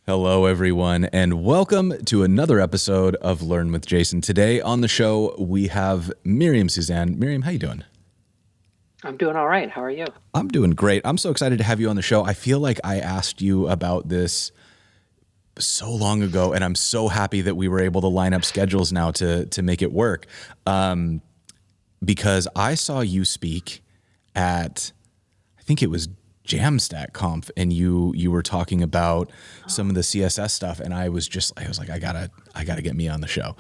Hello, everyone, and welcome to another episode of Learn with Jason. Today on the show, we have Miriam Suzanne. Miriam, how you doing? I'm doing all right. How are you? I'm doing great. I'm so excited to have you on the show. I feel like I asked you about this so long ago, and I'm so happy that we were able to line up schedules now to make it work. Because I saw you speak at, I think it was Jamstack Conf, and you were talking about some of the CSS stuff, and I was like, I gotta get me on the show.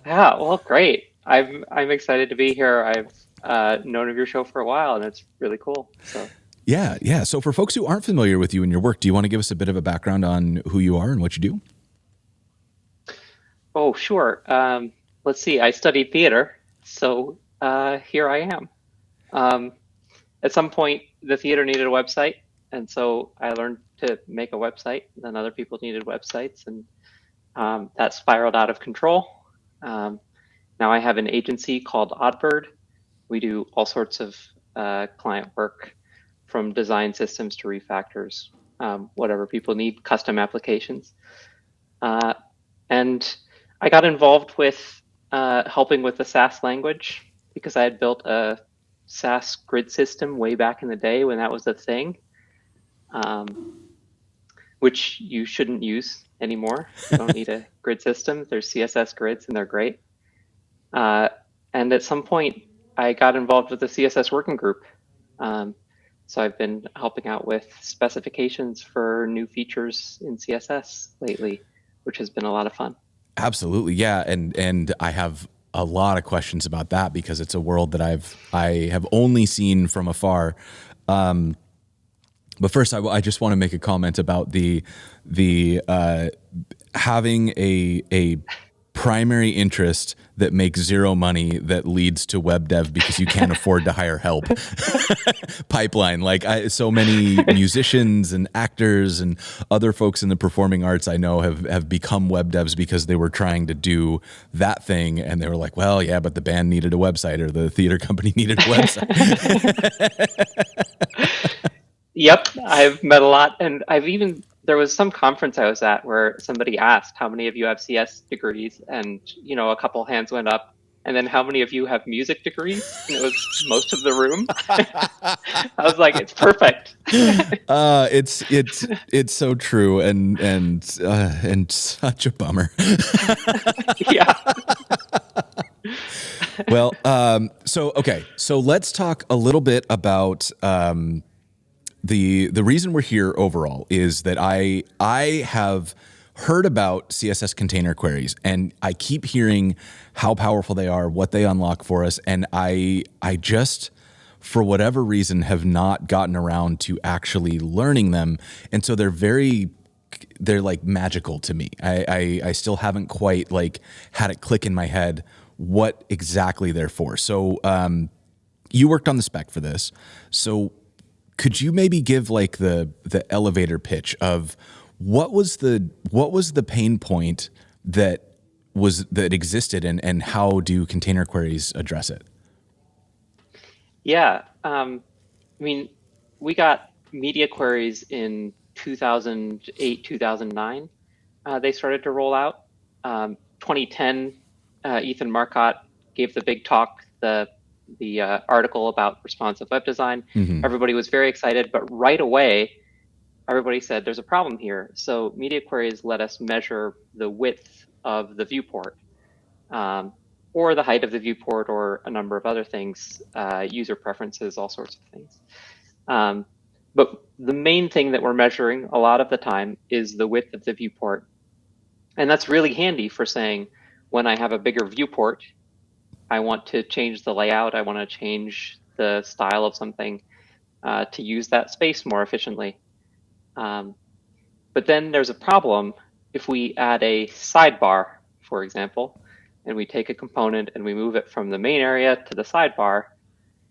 Yeah, well, great. I'm excited to be here. I've known of your show for a while, and it's really cool. So, Yeah. So for folks who aren't familiar with you and your work, do you want to give us a bit of a background on who you are and what you do? oh, sure. Let's see. I studied theater, so here I am. Um, at some point, the theater needed a website, and so I learned to make a website. Then other people needed websites, and that spiraled out of control. Um, Now I have an agency called Oddbird. We do all sorts of client work, from design systems to refactors, whatever people need, custom applications. Uh, and I got involved with helping with the SAS language because I had built a SAS grid system way back in the day when that was a thing, um, which you shouldn't use anymore. You don't need a grid system. There's CSS grids and they're great. Uh, and at some point, I got involved with the CSS working group. Um, so I've been helping out with specifications for new features in CSS lately, which has been a lot of fun. Absolutely, yeah, and I have a lot of questions about that because it's a world that I have only seen from afar. But first, I just want to make a comment about the having a primary interest that makes zero money that leads to web dev because you can't afford to hire help pipeline. Like so many musicians and actors and other folks in the performing arts I know have become web devs because they were trying to do that thing and they were like, well, yeah, but the band needed a website or the theater company needed a website. Yep, I've met a lot, and there was some conference I was at where somebody asked, "How many of you have CS degrees?" And a couple hands went up, and then, "How many of you have music degrees?" And it was most of the room. I was like, "It's perfect." It's so true and such a bummer. Yeah. Well, so let's talk a little bit about the reason we're here overall is that I have heard about CSS Container Queries, and I keep hearing how powerful they are, what they unlock for us, and I just for whatever reason have not gotten around to actually learning them, and so they're like magical to me. I still haven't quite like had it click in my head what exactly they're for. So you worked on the spec for this, so could you maybe give like the elevator pitch of what was the pain point that existed and how do container queries address it? Yeah. I mean, we got media queries in 2008, 2009. They started to roll out. 2010, Ethan Marcotte gave the big talk, the article about responsive web design. Mm-hmm. Everybody was very excited, but right away, everybody said there's a problem here. So media queries let us measure the width of the viewport, um, or the height of the viewport, or a number of other things, user preferences, all sorts of things. Um, but the main thing that we're measuring a lot of the time is the width of the viewport. And that's really handy for saying, when I have a bigger viewport, I want to change the layout, I want to change the style of something to use that space more efficiently. Um, but then there's a problem if we add a sidebar, for example, and we take a component and we move it from the main area to the sidebar.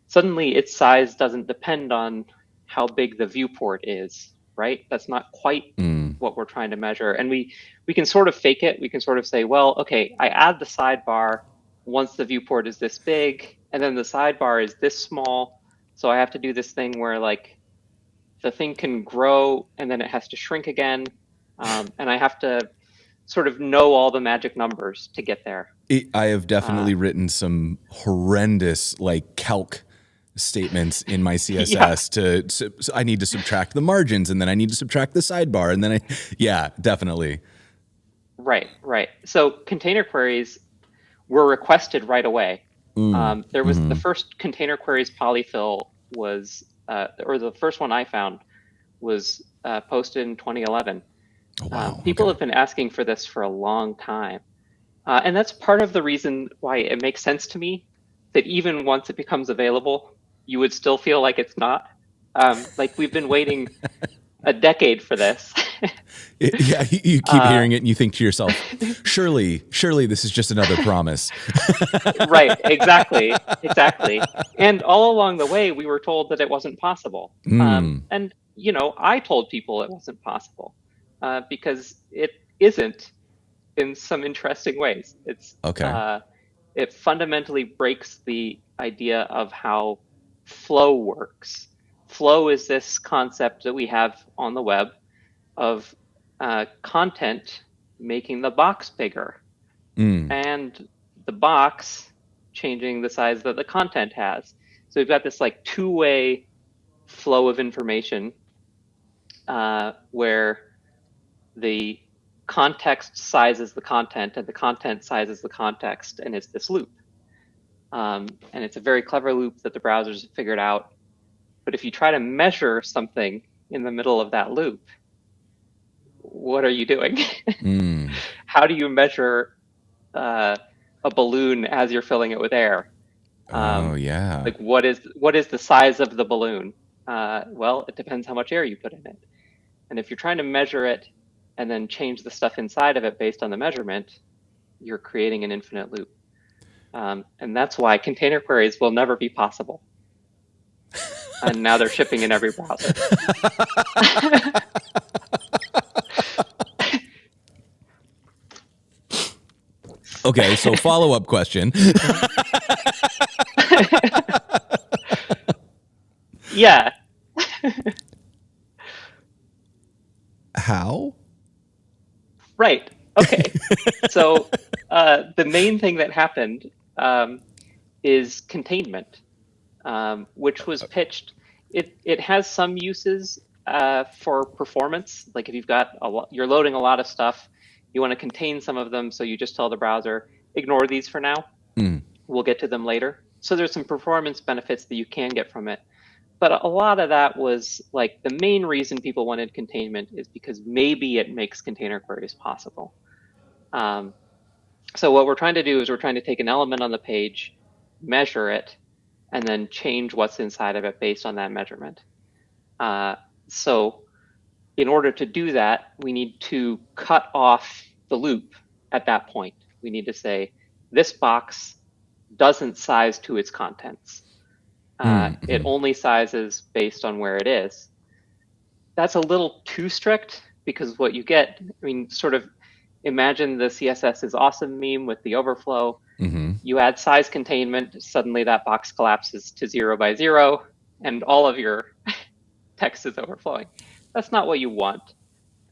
Suddenly its size doesn't depend on how big the viewport is, right? That's not quite Mm. what we're trying to measure. And we can sort of fake it. We can sort of say, well, okay, I add the sidebar once the viewport is this big, and then the sidebar is this small. So I have to do this thing where, like, the thing can grow and then it has to shrink again. And I have to sort of know all the magic numbers to get there. I have definitely written some horrendous like calc statements in my Yeah, CSS so I need to subtract the margins and then I need to subtract the sidebar and then yeah, definitely. right. So container queries were requested right away. There was the Mm-hmm. first container queries polyfill was, or the first one I found was posted in 2011. Oh, wow. People Okay. have been asking for this for a long time. And that's part of the reason why it makes sense to me that even once it becomes available, you would still feel like it's not. Like we've been waiting a decade for this. Yeah, you keep uh, hearing it and you think to yourself, surely this is just another promise. right, exactly. And all along the way, we were told that it wasn't possible. Mm, And, I told people it wasn't possible because it isn't in some interesting ways. okay. It fundamentally breaks the idea of how flow works. Flow is this concept that we have on the web of content making the box bigger Mm, and the box changing the size that the content has. So we've got this like two-way flow of information where the context sizes the content and the content sizes the context, and it's this loop. And it's a very clever loop that the browsers have figured out. But if you try to measure something in the middle of that loop, what are you doing? mm. How do you measure uh, a balloon as you're filling it with air? Oh, Um, yeah. like what is the size of the balloon? Well, it depends how much air you put in it. And if you're trying to measure it and then change the stuff inside of it based on the measurement, you're creating an infinite loop. And that's why container queries will never be possible. And now they're shipping in every browser. Okay, so follow-up question. Yeah, How? right. Okay. So the main thing that happened is containment, which was pitched. It has some uses for performance. Like if you've got you're loading a lot of stuff, you want to contain some of them, so you just tell the browser, ignore these for now. Mm, We'll get to them later. So there's some performance benefits that you can get from it. But a lot of that was like the main reason people wanted containment is because maybe it makes container queries possible. Um, so what we're trying to do is we're trying to take an element on the page, measure it, and then change what's inside of it based on that measurement. So in order to do that, we need to cut off the loop at that point. We need to say, this box doesn't size to its contents. It mm. only sizes based on where it is. That's a little too strict because what you get, I mean, sort of imagine the CSS is awesome meme with the overflow. Mm-hmm. You add size containment, suddenly that box collapses to 0 by 0, and all of your text is overflowing. That's not what you want.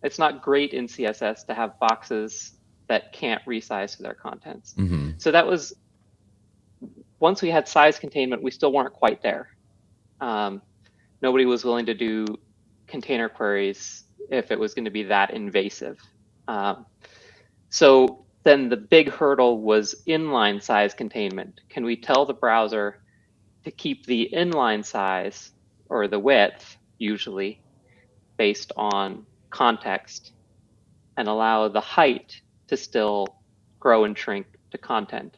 It's not great in CSS to have boxes that can't resize to their contents. Mm-hmm. So that was, once we had size containment, we still weren't quite there. Nobody was willing to do container queries if it was going to be that invasive. So then the big hurdle was inline size containment. Can we tell the browser to keep the inline size or the width, usually, based on context, and allow the height to still grow and shrink to content?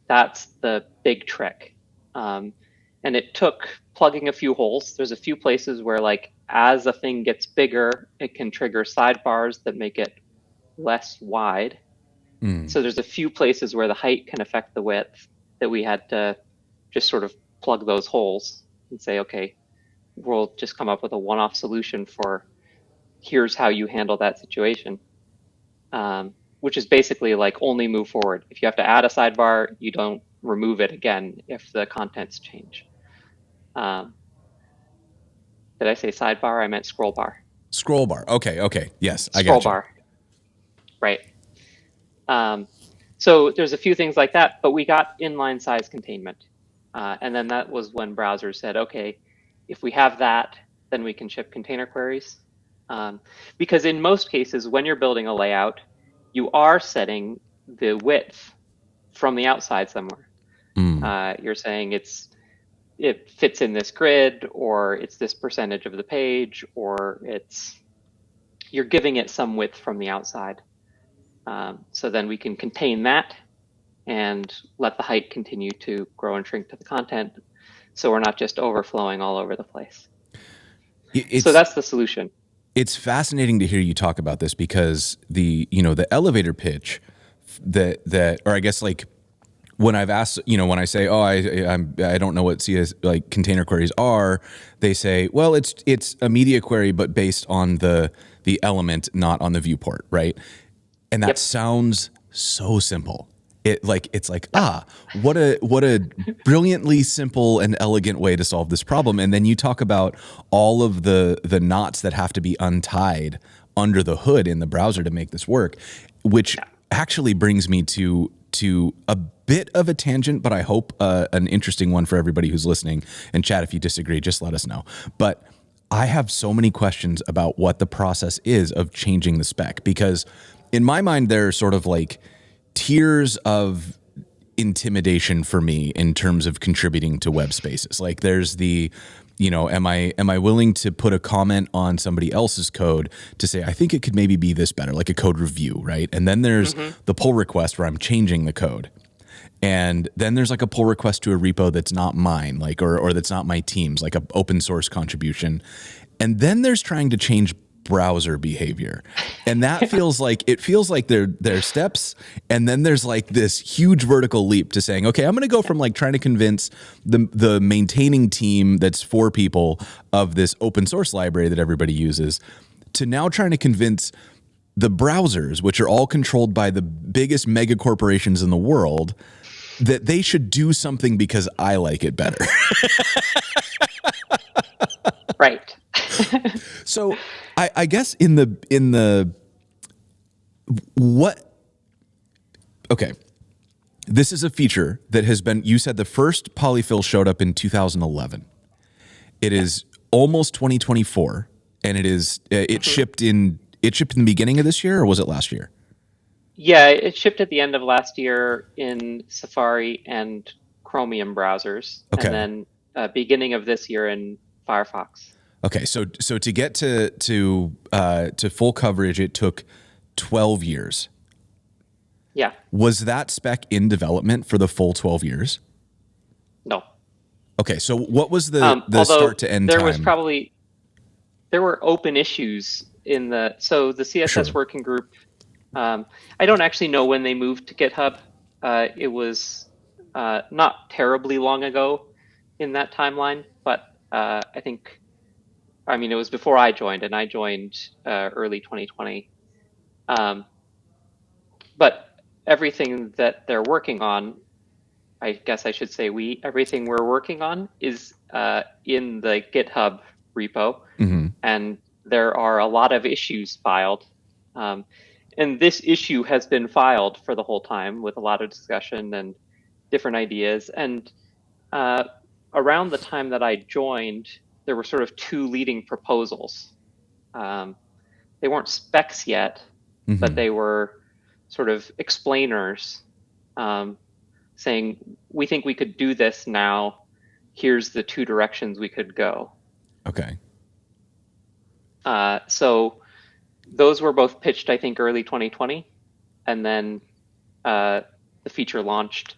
That's the big trick. And it took plugging a few holes. There's a few places where, like, as a thing gets bigger, it can trigger sidebars that make it less wide. Mm. So there's a few places where the height can affect the width that we had to just sort of plug those holes and say, okay, we'll just come up with a one-off solution for here's how you handle that situation, which is basically like only move forward. If you have to add a sidebar, you don't remove it again if the contents change. Um, Did I say sidebar? I meant scroll bar. Scroll bar. Okay. Yes, I Scroll got you. bar. Right. So there's a few things like that, but we got inline size containment. And then that was when browsers said, okay, if we have that, then we can ship container queries. Because in most cases, when you're building a layout, you are setting the width from the outside somewhere. You're saying it fits in this grid, or it's this percentage of the page, or you're giving it some width from the outside. So then we can contain that and let the height continue to grow and shrink to the content, so we're not just overflowing all over the place. So that's the solution. It's fascinating to hear you talk about this, because the elevator pitch that or I guess like when I've asked, when I say, I don't know what CS like container queries are, they say, well, it's a media query, but based on the element, not on the viewport, right? And that sounds so simple. It's like what a brilliantly simple and elegant way to solve this problem. And then you talk about all of the knots that have to be untied under the hood in the browser to make this work, which actually brings me to a bit of a tangent, but I hope an interesting one for everybody who's listening. And chat, if you disagree, just let us know. But I have so many questions about what the process is of changing the spec, because in my mind, there are sort of like tiers of intimidation for me in terms of contributing to web spaces. Like there's the, am I willing to put a comment on somebody else's code to say, I think it could maybe be this better, like a code review, right? And then there's the pull request where I'm changing the code. And then there's like a pull request to a repo that's not mine, like, or that's not my team's, like an open source contribution. And then there's trying to change browser behavior. And that feels like there steps. And then there's like this huge vertical leap to saying, okay, I'm going to go from like trying to convince the maintaining team that's 4 people of this open source library that everybody uses, to now trying to convince the browsers, which are all controlled by the biggest mega corporations in the world, that they should do something because I like it better. Right. So I guess in the what, okay, this is a feature that has been, you said the first polyfill showed up in 2011. It is almost 2024, and it shipped in the beginning of this year, or was it last year? Yeah, it shipped at the end of last year in Safari and Chromium browsers, and then beginning of this year in Firefox. Okay, so to get to full coverage, it took 12 years. Yeah. Was that spec in development for the full 12 years? No. Okay, so what was the start to end time? There were open issues in the CSS working group. I don't actually know when they moved to GitHub. It was not terribly long ago in that timeline, but it was before I joined, and I joined early 2020. But everything that they're working on, I guess I should say everything we're working on is in the GitHub repo, and there are a lot of issues filed. And this issue has been filed for the whole time with a lot of discussion and different ideas. And around the time that I joined, there were sort of 2 leading proposals. They weren't specs yet, but they were sort of explainers saying, we think we could do this now. Here's the 2 directions we could go. Okay. So those were both pitched, I think, early 2020, and then the feature launched.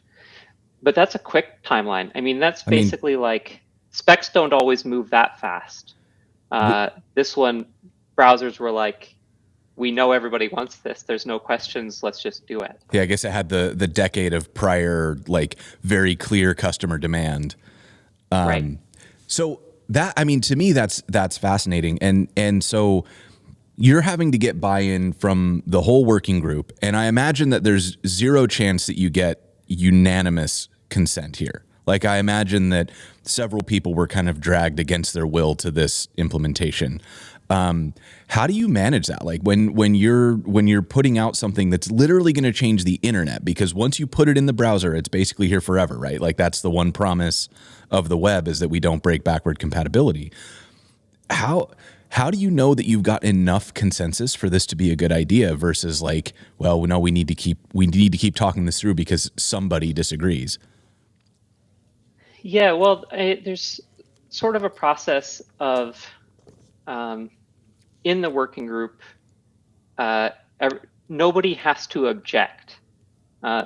But that's a quick timeline. That's basically like specs don't always move that fast. This one, browsers were like, we know everybody wants this. There's no questions. Let's just do it. Yeah, I guess it had the decade of prior, like, very clear customer demand. Right. So that, to me, that's fascinating. And so you're having to get buy-in from the whole working group. And I imagine that there's zero chance that you get unanimous consent here. Like I imagine that several people were kind of dragged against their will to this implementation. How do you manage that? Like when you're putting out something that's literally going to change the internet, because once you put it in the browser, it's basically here forever, right? Like that's the one promise of the web, is that we don't break backward compatibility. How do you know that you've got enough consensus for this to be a good idea versus like, well, no, we need to keep talking this through because somebody disagrees? Yeah, well, there's sort of a process of um, in the working group, uh, nobody has to object.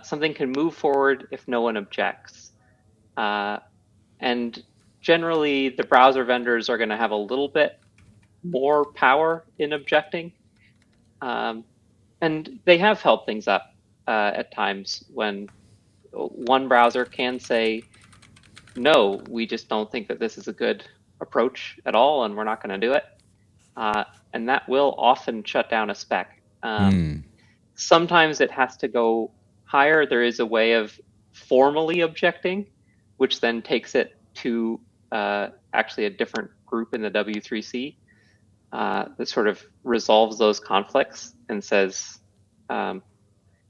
Something can move forward if no one objects. Uh, and generally, the browser vendors are going to have a little bit more power in objecting. Um, and they have held things up at times when one browser can say, no, we just don't think that this is a good approach at all, and we're not going to do it. And that will often shut down a spec. Sometimes it has to go higher. There is a way of formally objecting, which then takes it to actually a different group in the W3C that sort of resolves those conflicts and says,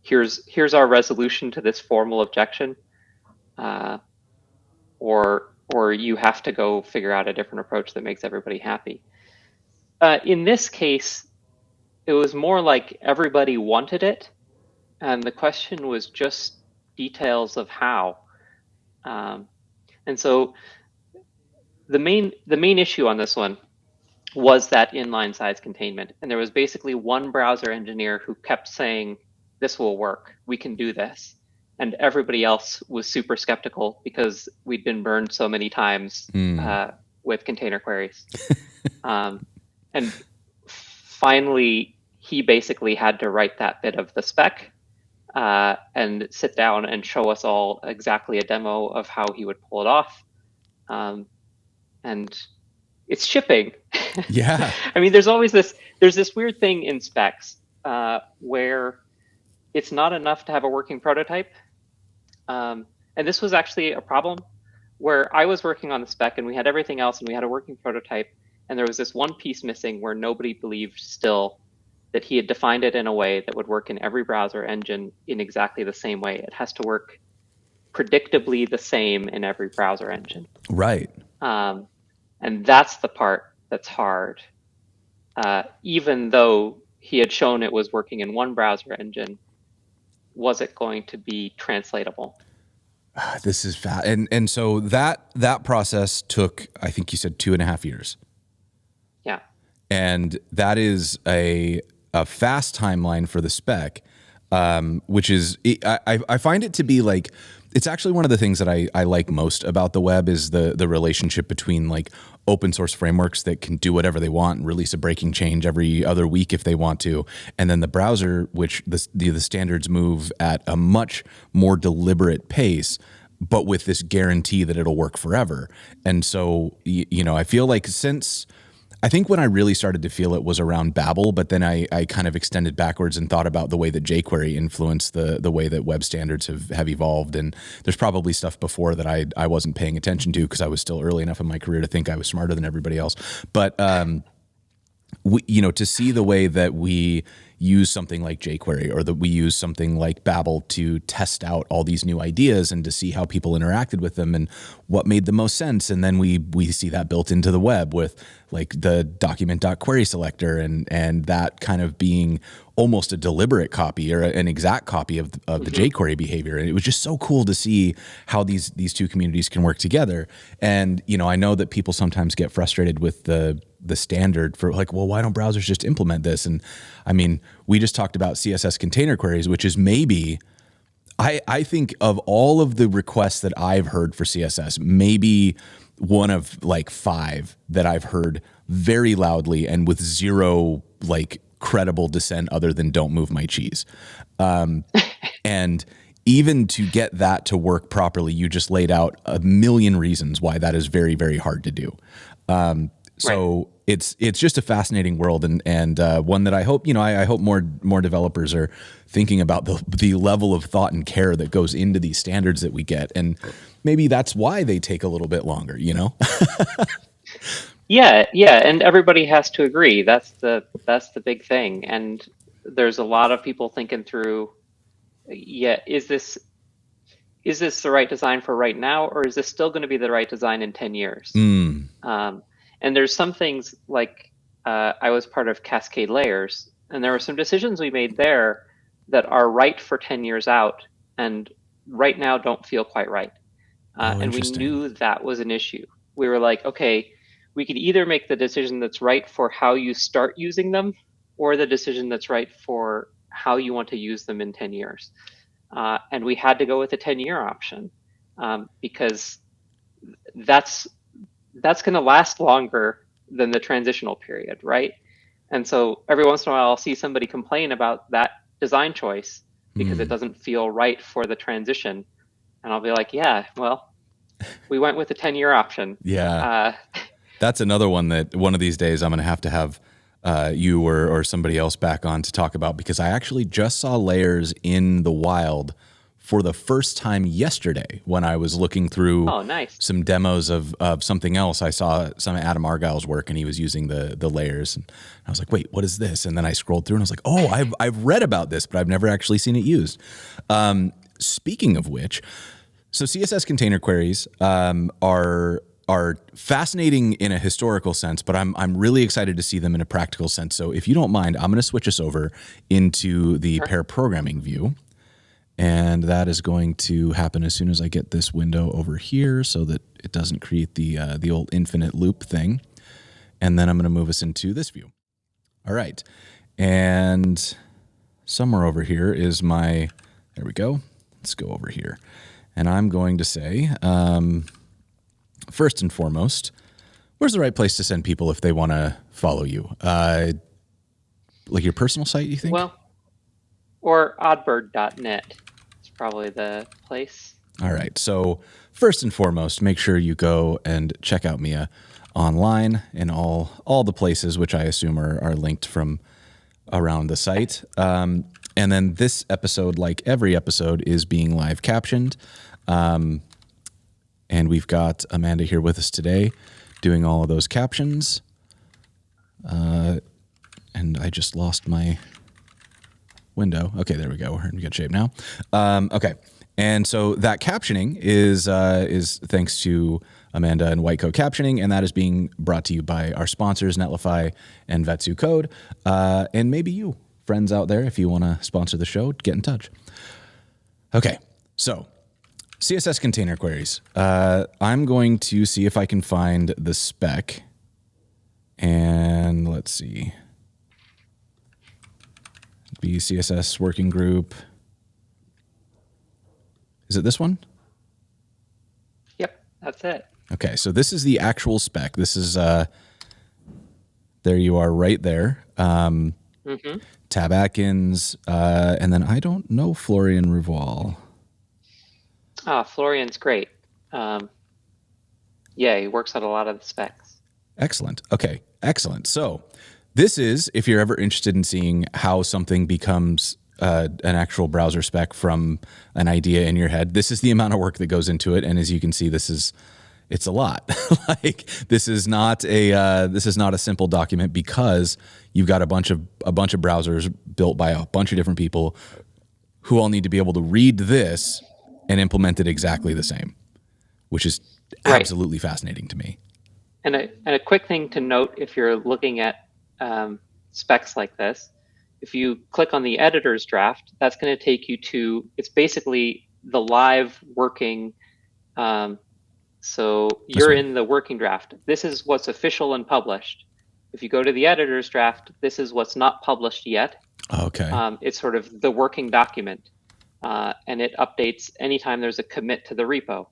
here's our resolution to this formal objection, or you have to go figure out a different approach that makes everybody happy. In this case, it was more like everybody wanted it, and the question was just details of how. And so the main issue on this one was that inline size containment. And there was basically one browser engineer who kept saying, this will work, we can do this. And everybody else was super skeptical because we'd been burned so many times with container queries. And finally, he basically had to write that bit of the spec and sit down and show us all exactly a demo of how he would pull it off. And it's shipping. Yeah. I mean, there's this weird thing in specs where it's not enough to have a working prototype. And this was actually a problem where I was working on the spec and we had everything else and we had a working prototype. And there was this one piece missing where nobody believed still that he had defined it in a way that would work in every browser engine in exactly the same way. It has to work predictably the same in every browser engine. Right. And that's the part that's hard. Even though he had shown it was working in one browser engine, was it going to be translatable? This is fast. And so that process took, I think you said 2.5 years. Yeah. And that is a fast timeline for the spec, which is, I find it to be like, it's actually one of the things that I like most about the web is the relationship between like open source frameworks that can do whatever they want and release a breaking change every other week if they want to. And then the browser, which the standards move at a much more deliberate pace, but with this guarantee that it'll work forever. And so, I feel like I think when I really started to feel it was around Babel, but then I kind of extended backwards and thought about the way that jQuery influenced the way that web standards have evolved. And there's probably stuff before that I wasn't paying attention to because I was still early enough in my career to think I was smarter than everybody else. But to see the way that we use something like jQuery or that we use something like Babel to test out all these new ideas and to see how people interacted with them and what made the most sense. And then we see that built into the web with like the document.query selector and that kind of being almost a deliberate copy or an exact copy of the jQuery behavior. And it was just so cool to see how these two communities can work together. And, I know that people sometimes get frustrated with the standard for like, well, why don't browsers just implement this? And I mean, we just talked about CSS Container Queries, which is maybe, I think of all of the requests that I've heard for CSS, maybe one of like 5 that I've heard very loudly and with zero like credible dissent other than don't move my cheese. And even to get that to work properly, you just laid out a million reasons why that is very, very hard to do. Right. So it's just a fascinating world, and one that I hope I hope more developers are thinking about the level of thought and care that goes into these standards that we get, and maybe that's why they take a little bit longer. Yeah, yeah, and everybody has to agree. That's the big thing. And there's a lot of people thinking through, yeah, is this the right design for right now, or is this still going to be the right design in 10 years? Mm. Um, and there's some things like I was part of Cascade Layers, and there were some decisions we made there that are right for 10 years out, and right now don't feel quite right. Oh, And we interesting. knew that was an issue. We were like, okay, we could either make the decision that's right for how you start using them, or the decision that's right for how you want to use them in 10 years. And we had to go with the 10-year option because that's going to last longer than the transitional period, right? And so every once in a while, I'll see somebody complain about that design choice because it Mm. doesn't feel right for the transition. And I'll be like, yeah, well, we went with the 10-year option. Yeah. Uh, That's another one that one of these days I'm going to have you or somebody else back on to talk about, because I actually just saw layers in the wild for the first time yesterday when I was looking through oh, nice. some demos of something else. I saw some Adam Argyle's work and he was using the layers, and I was like, wait, what is this? And then I scrolled through and I was like, oh, I've read about this, but I've never actually seen it used. Speaking of which, so CSS container queries are fascinating in a historical sense, but I'm really excited to see them in a practical sense. So if you don't mind, I'm going to switch us over into the Sure. pair programming view, and that is going to happen as soon as I get this window over here, so that it doesn't create the old infinite loop thing. And then I'm going to move us into this view. All right, and somewhere over here is my. There we go. Let's go over here, and I'm going to say. First and foremost, where's the right place to send people if they want to follow you? Like your personal site, you think? Well, or oddbird.net is probably the place. All right. So first and foremost, make sure you go and check out Mia online in all the places, which I assume are linked from around the site. And then this episode, like every episode, is being live captioned. And we've got Amanda here with us today doing all of those captions. And I just lost my window. Okay, there we go. We're in good shape now. Okay. And so that captioning is thanks to Amanda and Whitecoat Captioning, and that is being brought to you by our sponsors, Netlify and Vetsu Code. And maybe you, friends out there, if you want to sponsor the show, get in touch. Okay, so CSS Container Queries. I'm going to see if I can find the spec. And let's see. CSS working group. Is it this one? Yep, that's it. Okay, so this is the actual spec. This is, there you are right there. Mm-hmm. Tab Atkins, and then I don't know Florian Rival. Florian's great. Yeah, he works on a lot of the specs. Excellent. Okay, excellent. So this is, if you're ever interested in seeing how something becomes an actual browser spec from an idea in your head, this is the amount of work that goes into it. And as you can see, it's a lot. Like this is not a simple document, because you've got a bunch of browsers built by a bunch of different people who all need to be able to read this and implement it exactly the same, which is absolutely fascinating to me. And a quick thing to note, if you're looking at specs like this, if you click on the editor's draft, that's going to take you to, it's basically the live working. So you're in the working draft. This is what's official and published. If you go to the editor's draft, this is what's not published yet. Okay. It's sort of the working document, and it updates anytime there's a commit to the repo.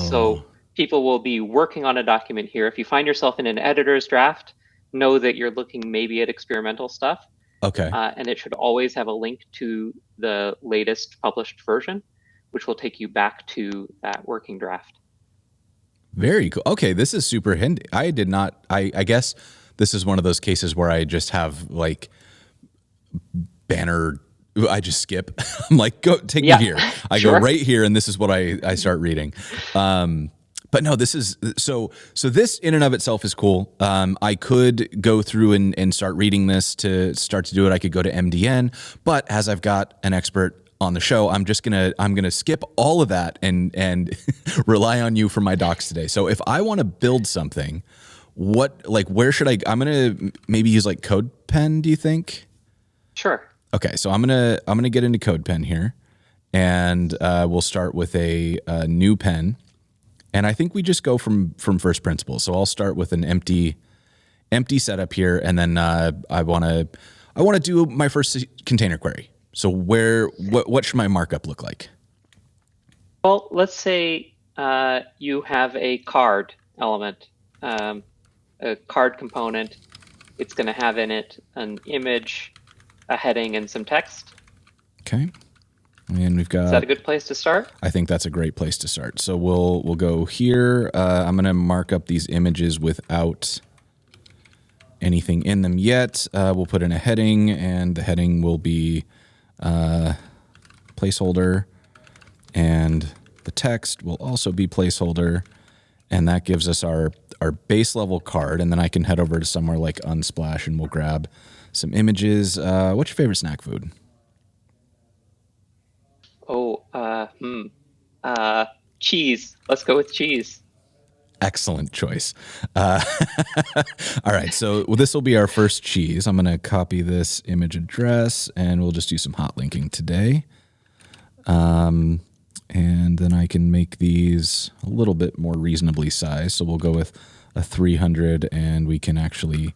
So people will be working on a document here. If you find yourself in an editor's draft, know that you're looking maybe at experimental stuff. Okay. And it should always have a link to the latest published version, which will take you back to that working draft. Very cool. Okay, this is super handy. I did not. I guess this is one of those cases where I just have like banner. I just skip. I'm like, go take me here. I go Sure. right here, and this is what I start reading. But no, this is so. So this in and of itself is cool. I could go through and start reading this to start to do it. I could go to MDN, but as I've got an expert on the show, I'm gonna skip all of that and rely on you for my docs today. So if I want to build something, where should I? I'm gonna maybe use like CodePen. Do you think? Sure. Okay, so I'm gonna get into CodePen here, and we'll start with a new pen, and I think we just go from first principles. So I'll start with an empty setup here, and then I want to do my first container query. So what should my markup look like? Well, let's say you have a card element, a card component. It's going to have in it an image, a heading, and some text. Okay, and we've got. Is that a good place to start? I think that's a great place to start. So we'll go here. I'm going to mark up these images without anything in them yet. We'll put in a heading, and the heading will be placeholder, and the text will also be placeholder, and that gives us our base level card. And then I can head over to somewhere like Unsplash, and we'll grab some images. What's your favorite snack food? Cheese. Let's go with cheese. Excellent choice. All right, so this will be our first cheese. I'm going to copy this image address, and we'll just do some hot linking today. And then I can make these a little bit more reasonably sized. So we'll go with a 300, and we can actually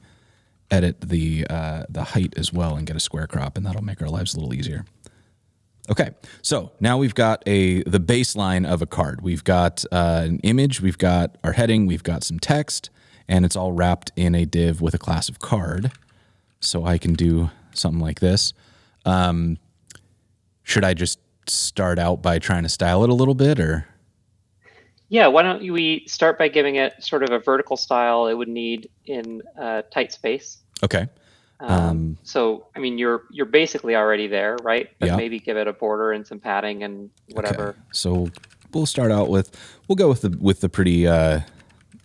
edit the height as well and get a square crop, and that'll make our lives a little easier. Okay, so now we've got the baseline of a card. We've got an image, we've got our heading, we've got some text, and it's all wrapped in a div with a class of card. So I can do something like this. Should I just start out by trying to style it a little bit, or? Yeah, why don't we start by giving it sort of a vertical style it would need in tight space. Okay. So, I mean, you're basically already there, right? But yeah. maybe give it a border and some padding and whatever. Okay. So we'll start out we'll go with the pretty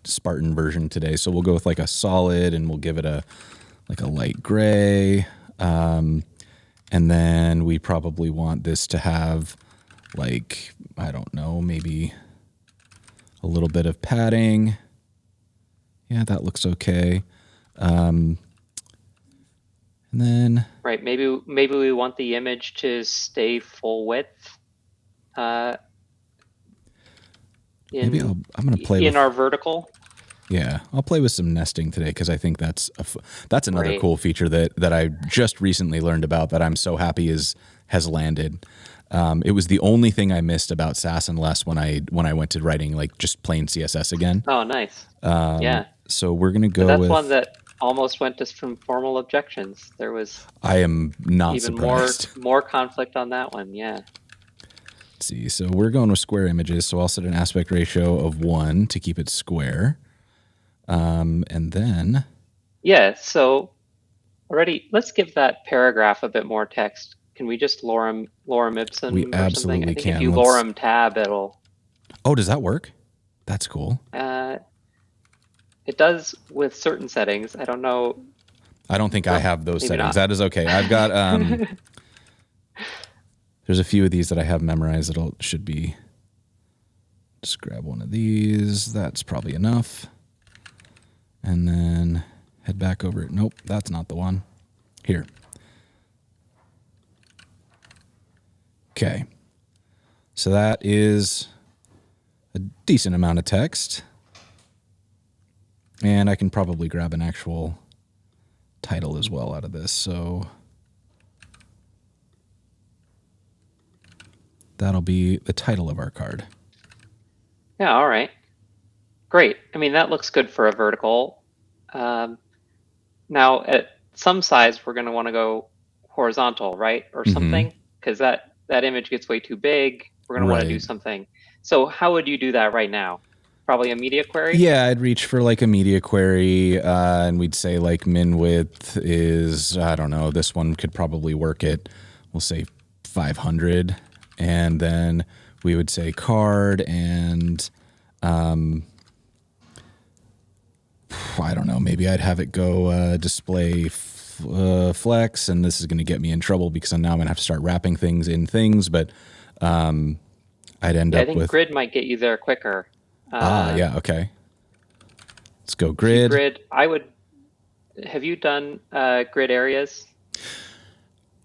Spartan version today. So we'll go with like a solid, and we'll give it a light gray. And then we probably want this to have like, I don't know, maybe a little bit of padding. Yeah, that looks okay. And then right, maybe we want the image to stay full width. I'm going to play in our vertical. Yeah, I'll play with some nesting today because I think that's another cool feature that I just recently learned about that I'm so happy has landed. It was the only thing I missed about Sass and Less when I went to writing like just plain CSS again. Oh, nice. Yeah. So we're gonna go. That's with one that almost went to some formal objections. There was. I am not even surprised. more conflict on that one. Yeah. Let's see. So we're going with square images. So I'll set an aspect ratio of 1 to keep it square. And then. Yeah. So already, let's give that paragraph a bit more text. Can we just lorem ipsum? We or absolutely something? I think can. If you lorem tab, it'll. Oh, does that work? That's cool. It does with certain settings. I don't know. I don't think I have those settings. Not. That is okay. I've got. There's a few of these that I have memorized. Should be. Just grab one of these. That's probably enough. And then head back over it. Nope, that's not the one. Here. Okay. So that is a decent amount of text. And I can probably grab an actual title as well out of this. So that'll be the title of our card. Yeah, all right. Great. I mean, that looks good for a vertical. Now, at some size, we're going to want to go horizontal, right? Or something, because that image gets way too big. We're going to want to do something. So how would you do that right now? probably a media query. Yeah, I'd reach for like a media query, and we'd say like min width is, I don't know, this one could probably work at, we'll say 500. And then we would say card and, I don't know, maybe I'd have it go display flex, and this is going to get me in trouble because now I'm going to have to start wrapping things in things, but I'd end up I think with grid might get you there quicker. yeah, okay. Let's go grid. Grid, have you done grid areas?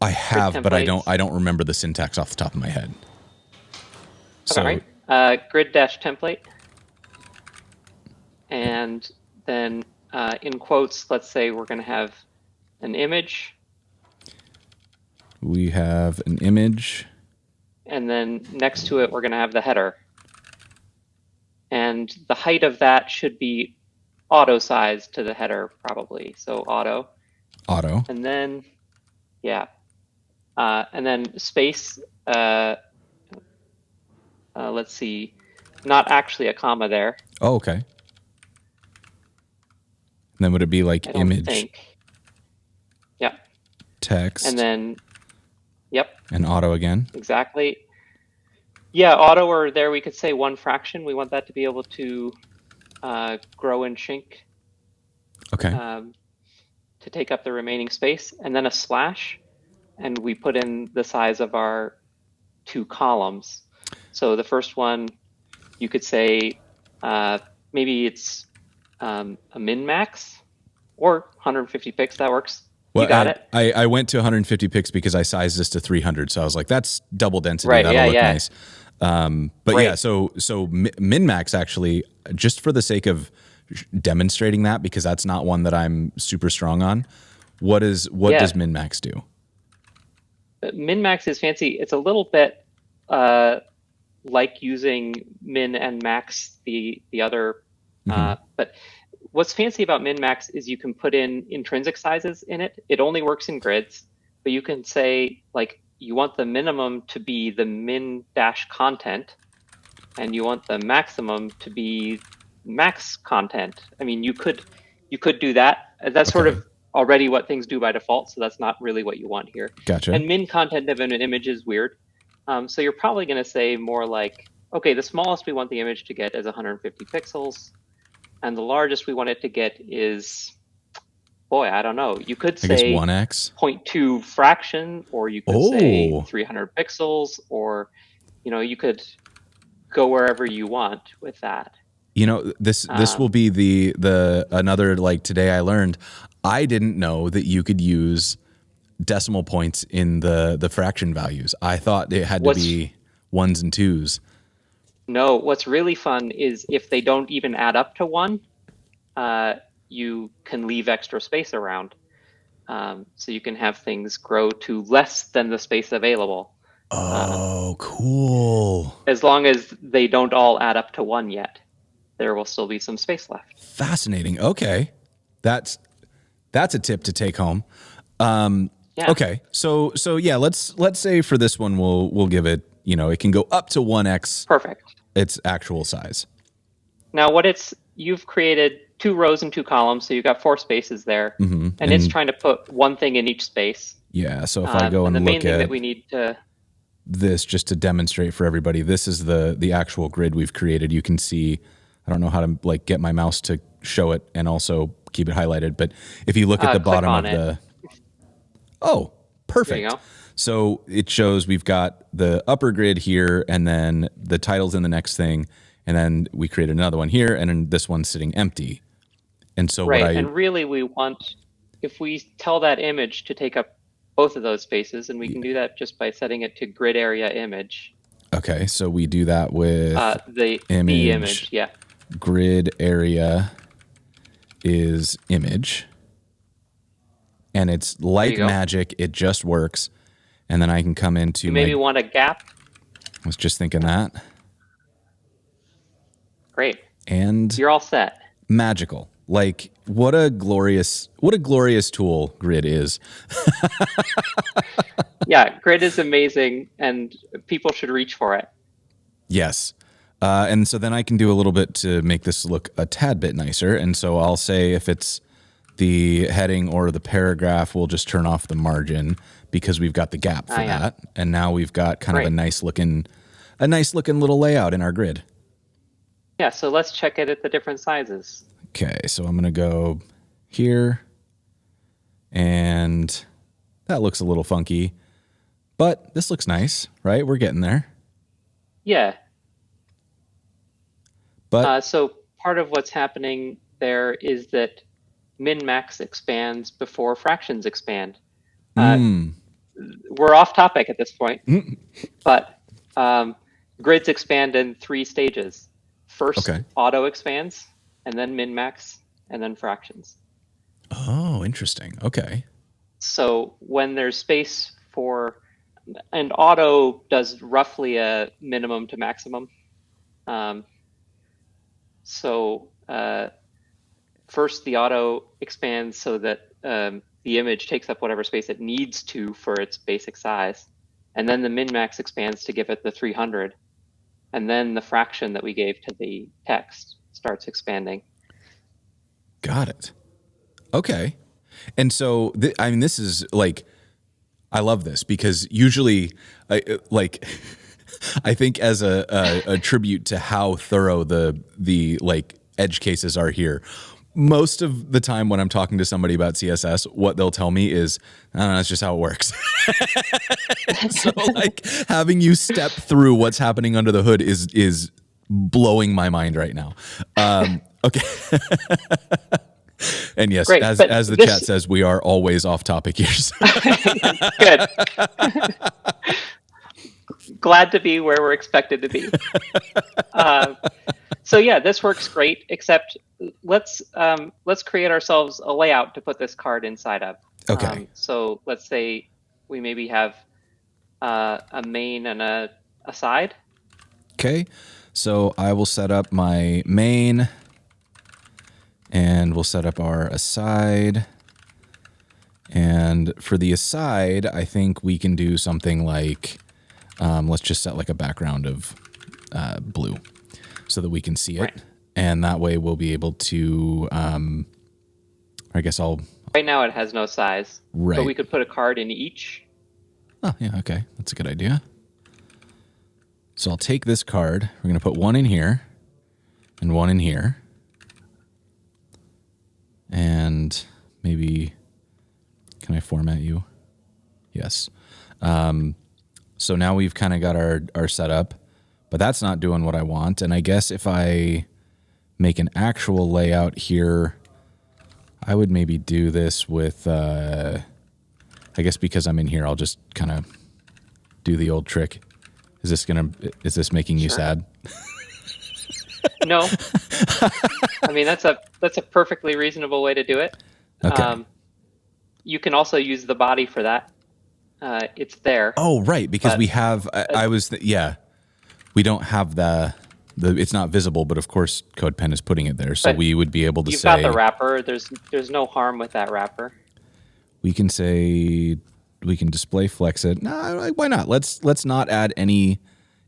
I have, but I templates? don't remember the syntax off the top of my head. So Okay, right. Grid dash template. And then in quotes, let's say we're going to have an image. we have an image. And then next to it, we're going to have the header. And the height of that should be auto size to the header, probably. So auto. Auto. And then, yeah. And then space, let's see, not actually a comma there. Oh, okay. And then would it be like I don't image? think. Yeah. Text. And then, yep. And auto again. Exactly. Yeah, auto, or there we could say one fraction. We want that to be able to grow and shrink. Okay. To take up the remaining space, and then a slash, and we put in the size of our two columns. So the first one, you could say maybe it's a min-max or 150 pixels. That works. Well, you got it. I went to 150 pixels because I sized this to 300, so I was like, that's double density. Right, That'll look yeah. nice. But right. yeah, so min-max actually, just for the sake of demonstrating that, because that's not one that I'm super strong on. What does min-max do? Min-max is fancy. It's a little bit like using min and max, the other. But what's fancy about min-max is you can put in intrinsic sizes in it. It only works in grids, but you can say like you want the minimum to be the min dash content, and you want the maximum to be max content. I mean, you could do that. That's sort of already what things do by default, so that's not really what you want here. Gotcha. And min content of an image is weird. So you're probably going to say more like, okay, the smallest we want the image to get is 150 pixels, and the largest we want it to get is, boy, I don't know. You could say 1x, 0.2 fraction, or you could say 300 pixels, or you could go wherever you want with that. This will be the another, like, today I learned, I didn't know that you could use decimal points in the fraction values. I thought it had to be ones and twos. No, what's really fun is if they don't even add up to 1, you can leave extra space around. So you can have things grow to less than the space available. Oh, cool. As long as they don't all add up to 1 yet, there will still be some space left. Fascinating. Okay. That's a tip to take home. Yeah. Okay. So yeah, let's say for this one, we'll give it, it can go up to 1x. Perfect. Its actual size. Now you've created 2 rows and 2 columns, so you've got 4 spaces there, and it's trying to put one thing in each space. Yeah. So if I go and the main look thing at that we need to this, just to demonstrate for everybody, this is the actual grid we've created. You can see, I don't know how to like get my mouse to show it and also keep it highlighted, but if you look at the bottom of the, oh, perfect. There you go. So it shows we've got the upper grid here, and then the title's in the next thing, and then we created another one here, and then this one's sitting empty. And so and really we want, if we tell that image to take up both of those spaces, and we can do that just by setting it to grid area image. Okay, so we do that with the image, yeah. Grid area is image, and it's like magic. It just works. And then I can come into you maybe want a gap. I was just thinking that. Great. And you're all set. Magical. Like, what a glorious tool Grid is. Yeah, Grid is amazing, and people should reach for it. Yes. And so then I can do a little bit to make this look a tad bit nicer. And so I'll say if it's the heading or the paragraph, we'll just turn off the margin because we've got the gap for that. And now we've got kind of a nice looking little layout in our grid. Yeah, so let's check it at the different sizes. Okay, so I'm going to go here, and that looks a little funky, but this looks nice, right? We're getting there. Yeah. But so part of what's happening there is that min-max expands before fractions expand. We're off topic at this point, but grids expand in 3 stages. First, auto expands, and then min-max, and then fractions. Oh, interesting. Okay. So when there's space for, and auto does roughly a minimum to maximum. First the auto expands so that the image takes up whatever space it needs to for its basic size. And then the min-max expands to give it the 300. And then the fraction that we gave to the text starts expanding. Got it. Okay. And so, this is like, I love this because usually, I think as a tribute to how thorough the like edge cases are here, most of the time when I'm talking to somebody about CSS, what they'll tell me is, that's just how it works. So like having you step through what's happening under the hood is blowing my mind right now. Okay. And yes, Great, as the chat says, we are always off topic here. So. Good. Glad to be where we're expected to be. So yeah, this works great, except let's create ourselves a layout to put this card inside of. Okay. So let's say we maybe have a main and a side. Okay. So I will set up my main, and we'll set up our aside. And for the aside, I think we can do something like, let's just set like a background of blue so that we can see it. Right. And that way we'll be able to, I guess I'll... Right now it has no size. Right. But we could put a card in each. Oh, yeah, okay. That's a good idea. So I'll take this card. We're going to put one in here and one in here. And maybe, can I format you? Yes. So now we've kind of got our setup, but that's not doing what I want. And I guess if I make an actual layout here, I would maybe do this with, I guess because I'm in here, I'll just kind of do the old trick. Is this making you sad? No. I mean, that's a perfectly reasonable way to do it. Okay. You can also use the body for that. It's there. Oh, right, because we have. We don't have the. It's not visible, but of course, CodePen is putting it there, so we would be able to say. You've got the wrapper. There's no harm with that wrapper. We can say we can display flex it. No, why not? Let's not add any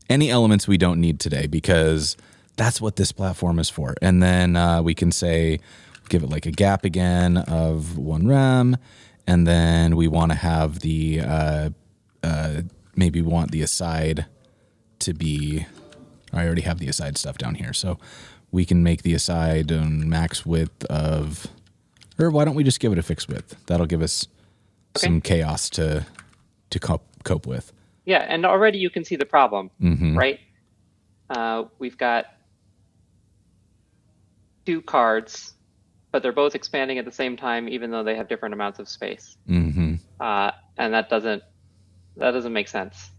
elements we don't need today because that's what this platform is for. And then we can say give it like a gap again of 1 rem. And then we want to have the, maybe we want the aside to be, I already have the aside stuff down here. So we can make the aside max width of, or why don't we just give it a fixed width? That'll give us some chaos to cope with. Yeah, and already you can see the problem, right? We've got 2 cards, but they're both expanding at the same time, even though they have different amounts of space. And that doesn't make sense.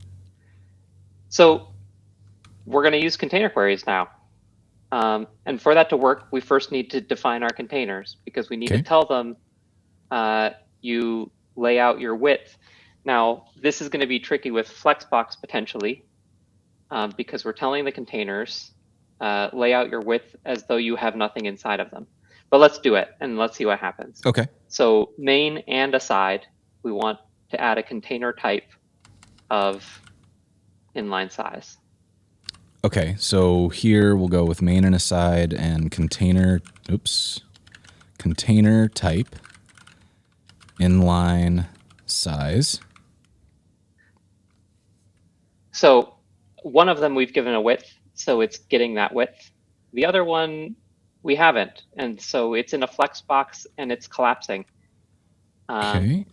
So we're going to use container queries now. And for that to work, we first need to define our containers because we need to tell them you lay out your width. Now, this is going to be tricky with Flexbox potentially because we're telling the containers lay out your width as though you have nothing inside of them. But let's do it, and let's see what happens. Okay. So main and aside, we want to add a container type of inline size. Okay, so here we'll go with main and aside and container type, inline size. So one of them we've given a width, so it's getting that width. The other one we haven't, and so it's in a flex box and it's collapsing. Okay.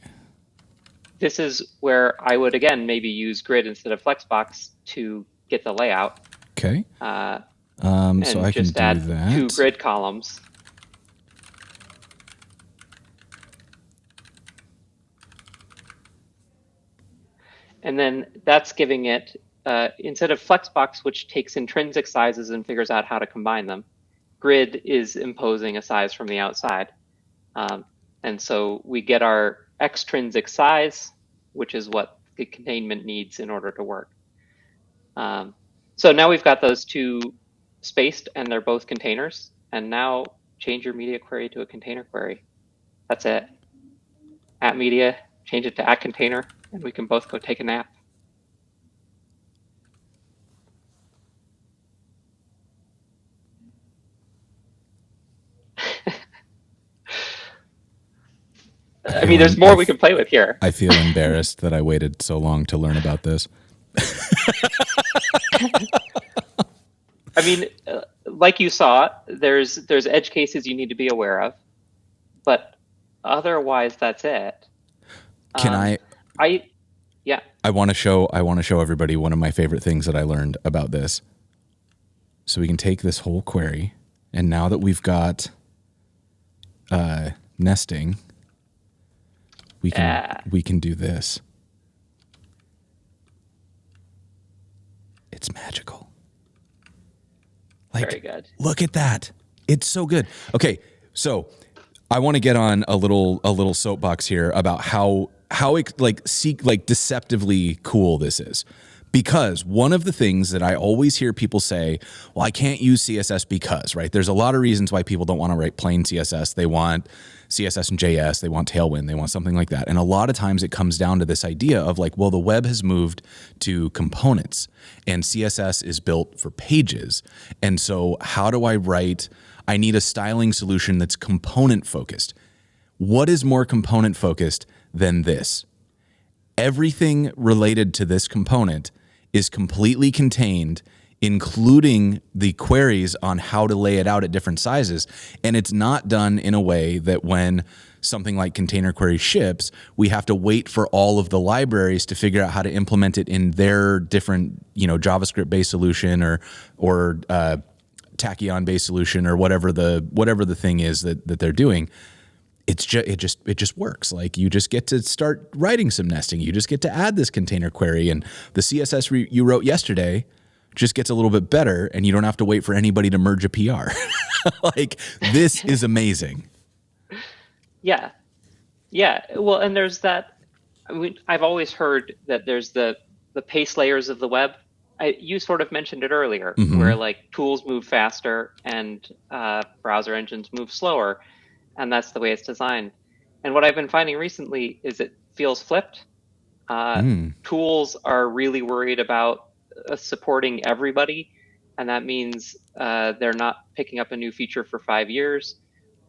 This is where I would, again, maybe use grid instead of flexbox to get the layout. Okay. And so I can just do add that. 2 grid columns. And then that's giving it, instead of flexbox, which takes intrinsic sizes and figures out how to combine them, grid is imposing a size from the outside. And so we get our extrinsic size, which is what the containment needs in order to work. So now we've got those two spaced and they're both containers. And now change your media query to a container query. That's it. At media, change it to at container, and we can both go take a nap. I mean, there's more we can play with here. I feel embarrassed that I waited so long to learn about this. I mean, like you saw, there's edge cases you need to be aware of, but otherwise that's it. Can yeah. I want to show everybody one of my favorite things that I learned about this. So we can take this whole query, and now that we've got nesting, we can do this. It's magical. Very good. Look at that. It's so good. Okay, so I want to get on a little soapbox here about how deceptively cool this is. Because one of the things that I always hear people say, well, I can't use CSS because, right? There's a lot of reasons why people don't want to write plain CSS. They want CSS and JS, they want Tailwind, they want something like that. And a lot of times it comes down to this idea of like, well, the web has moved to components and CSS is built for pages. And so how do I write? I need a styling solution that's component focused. What is more component focused than this? Everything related to this component is completely contained, including the queries on how to lay it out at different sizes. And it's not done in a way that when something like Container Query ships, we have to wait for all of the libraries to figure out how to implement it in their different, JavaScript-based solution or Tachyon-based solution or whatever the thing is that they're doing. It just works. Like you just get to start writing some nesting. You just get to add this container query, and the CSS you wrote yesterday just gets a little bit better, and you don't have to wait for anybody to merge a PR. Like this is amazing. Yeah. Well, and there's that. I mean, I've always heard that there's the pace layers of the web. You sort of mentioned it earlier, where like tools move faster and browser engines move slower. And that's the way it's designed. And what I've been finding recently is it feels flipped. Tools are really worried about supporting everybody. And that means they're not picking up a new feature for 5 years.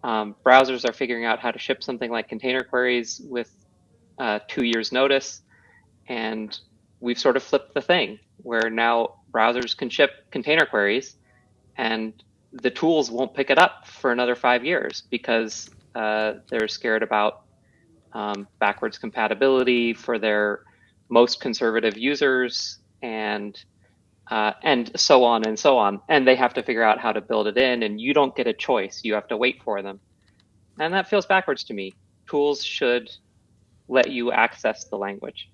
Browsers are figuring out how to ship something like container queries with 2 years notice. And we've sort of flipped the thing where now browsers can ship container queries and the tools won't pick it up for another 5 years because they're scared about backwards compatibility for their most conservative users and so on and so on. And they have to figure out how to build it in, and you don't get a choice. You have to wait for them. And that feels backwards to me. Tools should let you access the language.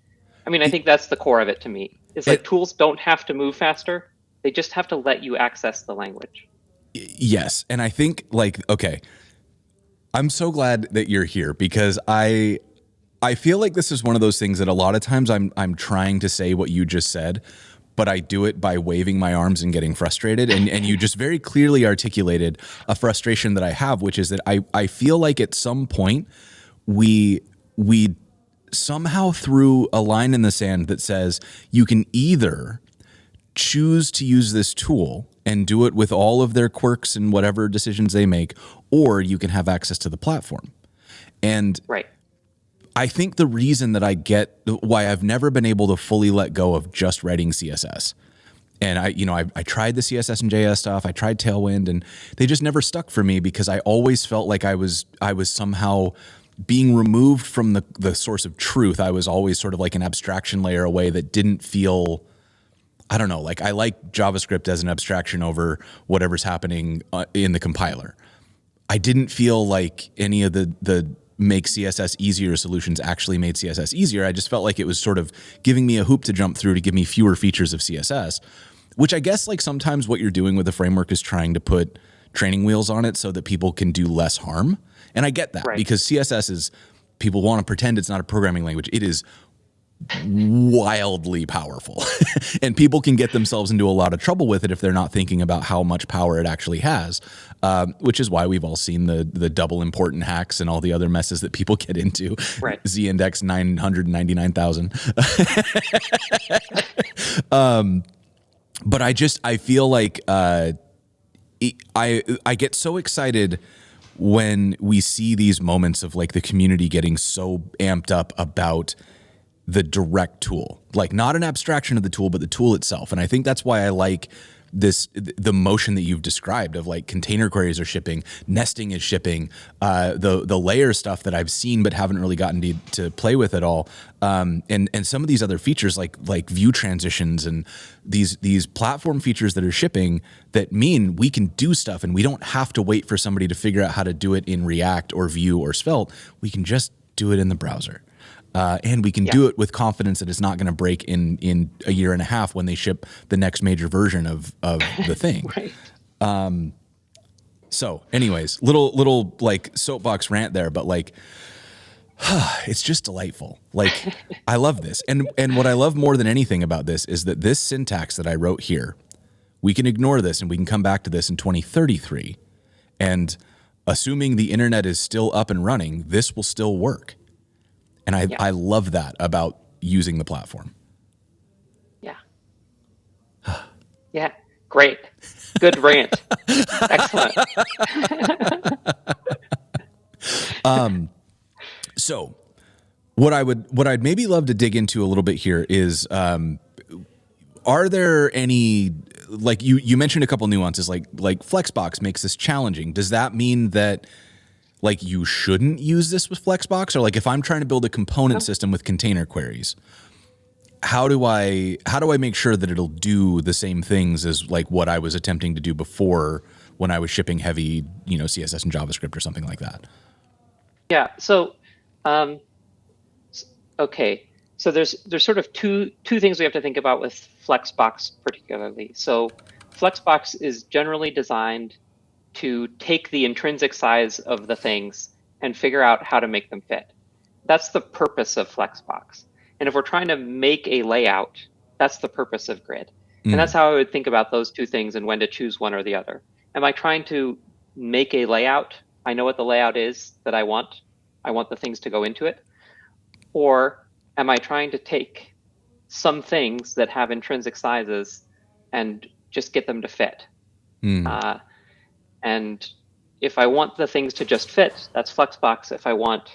I mean, I think that's the core of it to me. It's like tools don't have to move faster. They just have to let you access the language. Yes. And I think okay, I'm so glad that you're here because I feel like this is one of those things that a lot of times I'm trying to say what you just said, but I do it by waving my arms and getting frustrated. And you just very clearly articulated a frustration that I have, which is that I feel like at some point we somehow threw a line in the sand that says you can either choose to use this tool and do it with all of their quirks and whatever decisions they make, or you can have access to the platform. And Right. I think the reason that I get why I've never been able to fully let go of just writing CSS, and I tried the CSS and JS stuff, I tried Tailwind, and they just never stuck for me because I always felt like I was somehow being removed from the source of truth. I was always sort of like an abstraction layer away that didn't feel, I don't know, like I like JavaScript as an abstraction over whatever's happening in the compiler. I didn't feel like any of the make CSS easier solutions actually made CSS easier. I just felt like it was sort of giving me a hoop to jump through to give me fewer features of CSS, which I guess like sometimes what you're doing with a framework is trying to put training wheels on it so that people can do less harm. And I get that because CSS is, people want to pretend it's not a programming language. It is wildly powerful and people can get themselves into a lot of trouble with it if they're not thinking about how much power it actually has, which is why we've all seen the double important hacks and all the other messes that people get into. Z-index 999,000. But I feel like I get so excited when we see these moments of like the community getting so amped up about the direct tool, like not an abstraction of the tool, but the tool itself. And I think that's why I like the motion that you've described of like container queries are shipping, nesting is shipping, the layer stuff that I've seen but haven't really gotten to play with at all, and some of these other features like view transitions and these platform features that are shipping that mean we can do stuff and we don't have to wait for somebody to figure out how to do it in React or Vue or Svelte. We can just do it in the browser. And we can do it with confidence that it's not going to break in a year and a half when they ship the next major version of the thing. Right. So anyways, little like soapbox rant there, but like, it's just delightful. Like I love this. And what I love more than anything about this is that this syntax that I wrote here, we can ignore this and we can come back to this in 2033. And assuming the internet is still up and running, this will still work. And I love that about using the platform. Yeah. Yeah. Great. Good rant. Excellent. So what I'd maybe love to dig into a little bit here is, are there any, like you mentioned a couple nuances, like Flexbox makes this challenging. Does that mean that like you shouldn't use this with Flexbox? Or like if I'm trying to build a component system with container queries, how do I make sure that it'll do the same things as like what I was attempting to do before when I was shipping heavy, CSS and JavaScript or something like that? Yeah. So, okay. So there's sort of two things we have to think about with Flexbox particularly. So Flexbox is generally designed to take the intrinsic size of the things and figure out how to make them fit. That's the purpose of Flexbox. And if we're trying to make a layout, that's the purpose of Grid. And that's how I would think about those two things and when to choose one or the other. Am I trying to make a layout? I know what the layout is that I want. I want the things to go into it. Or am I trying to take some things that have intrinsic sizes and just get them to fit? And if I want the things to just fit, that's Flexbox. If I want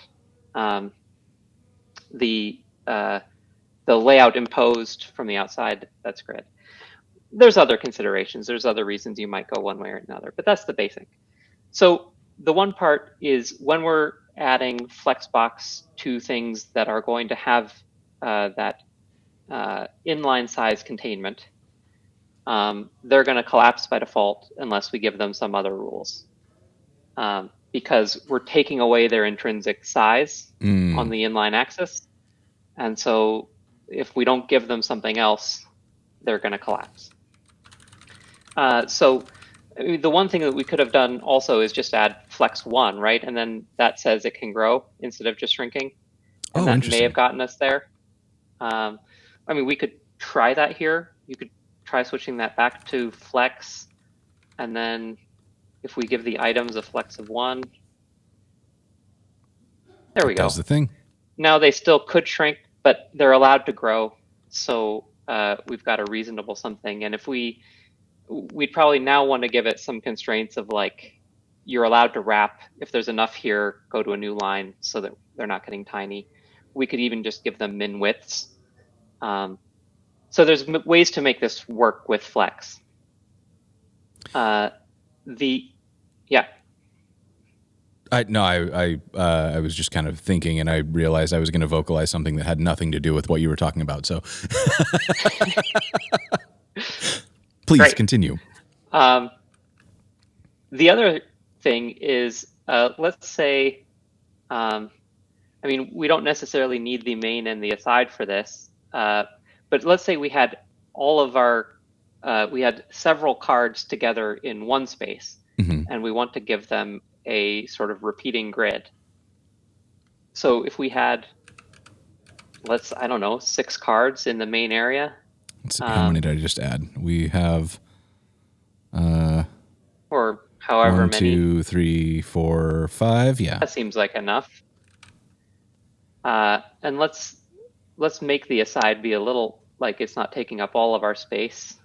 the layout imposed from the outside, that's Grid. There's other considerations. There's other reasons you might go one way or another, but that's the basic. So the one part is when we're adding Flexbox to things that are going to have that inline size containment, they're going to collapse by default unless we give them some other rules, because we're taking away their intrinsic size on the inline axis. And so if we don't give them something else, they're going to collapse. So the one thing that we could have done also is just add flex1, right? And then that says it can grow instead of just shrinking. And that may have gotten us there. We could try that here. You could try switching that back to flex. And then if we give the items a flex of 1, there we go. That's the thing. Now they still could shrink, but they're allowed to grow. So we've got a reasonable something. And if we'd probably now want to give it some constraints of like, you're allowed to wrap. If there's enough here, go to a new line so that they're not getting tiny. We could even just give them min widths. So there's ways to make this work with Flex. Yeah. I was just kind of thinking, and I realized I was going to vocalize something that had nothing to do with what you were talking about. So please Great. Continue. The other thing is, let's say, I mean, we don't necessarily need the main and the aside for this, but let's say we had all of our, we had several cards together in one space, and we want to give them a sort of repeating grid. So if we had, I don't know, 6 cards in the main area. Let's see, how many did I just add? We have, or however 1, many. 2, 3, 4, 5. Yeah, that seems like enough. And let's make the aside be a little like it's not taking up all of our space.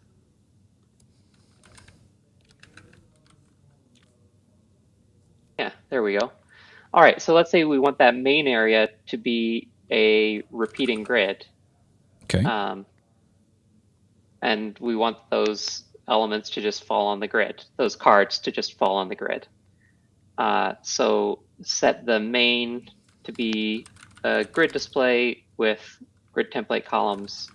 Yeah, there we go. All right, so let's say we want that main area to be a repeating grid. Okay. And we want those elements to just fall on the grid, those cards to just fall on the grid. So set the main to be a grid display with grid template columns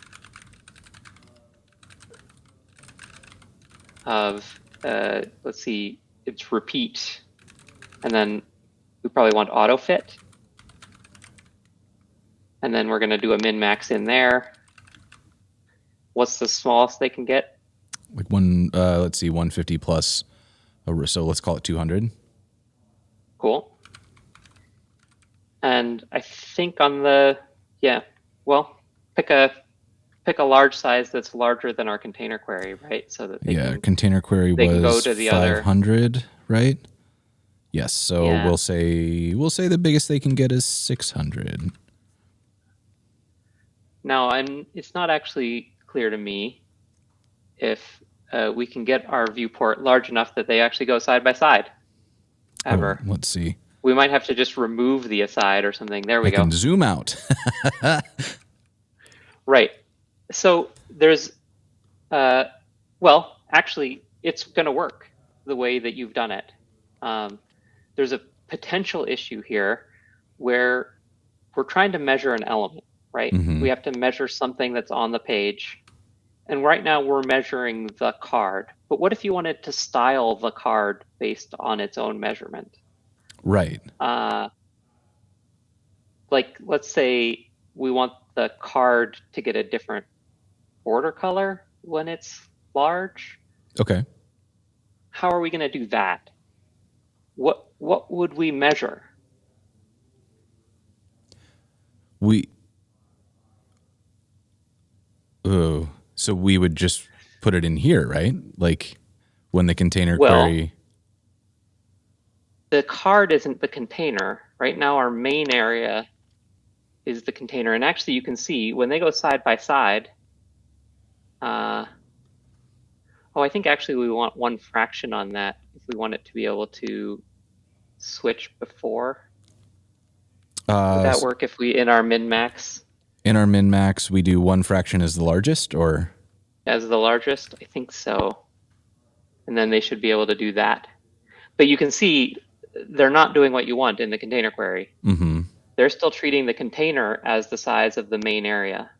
of, let's see, it's repeat. And then we probably want auto fit. And then we're going to do a min max in there. What's the smallest they can get? Like let's see, 150 plus. So let's call it 200. Cool. And I think on the, well, pick a large size that's larger than our container query, right? So that container query was go to the 500, other, right? Yes. So yeah. we'll say the biggest they can get is 600. Now, and it's not actually clear to me if we can get our viewport large enough that they actually go side by side. Ever. Oh, let's see. We might have to just remove the aside or something. There we go. I can zoom out. Right. So there's, well, actually, it's going to work the way that you've done it. There's a potential issue here where we're trying to measure an element, right? We have to measure something that's on the page. And right now we're measuring the card. But what if you wanted to style the card based on its own measurement? Right. Like, let's say we want the card to get a different border color when it's large. Okay. How are we going to do that? What would we measure? So we would just put it in here, right? Like when the container query. The card isn't the container. Right now our main area is the container. And actually you can see when they go side by side, I think actually we want one fraction on that if we want it to be able to switch before. Would that work if we, in our min-max? In our min-max, we do one fraction as the largest, or? As the largest? I think so. And then they should be able to do that. But you can see they're not doing what you want in the container query. They're still treating the container as the size of the main area.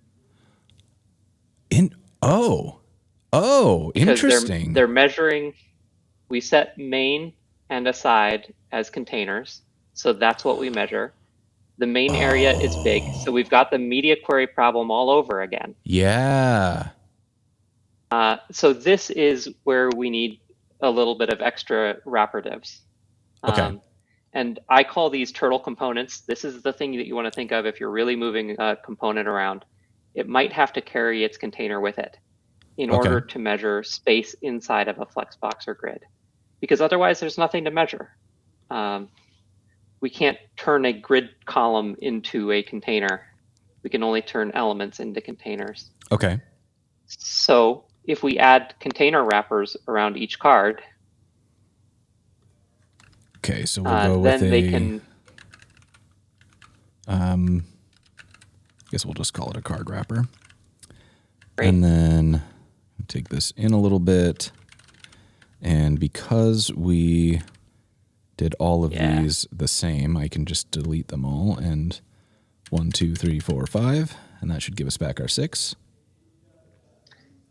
Interesting. They're measuring, we set main and aside as containers. So that's what we measure. The main area is big. So we've got the media query problem all over again. Yeah. So this is where we need a little bit of extra wrapper divs. Okay. And I call these turtle components. This is the thing that you want to think of if you're really moving a component around. It might have to carry its container with it in order to measure space inside of a flexbox or grid. Because otherwise there's nothing to measure. We can't turn a grid column into a container. We can only turn elements into containers. Okay. So if we add container wrappers around each card, Okay, so we'll go with then they can. I guess we'll just call it a card wrapper. Great. And then take this in a little bit. And because we did all of these the same, I can just delete them all. And 1, 2, 3, 4, 5. And that should give us back our 6.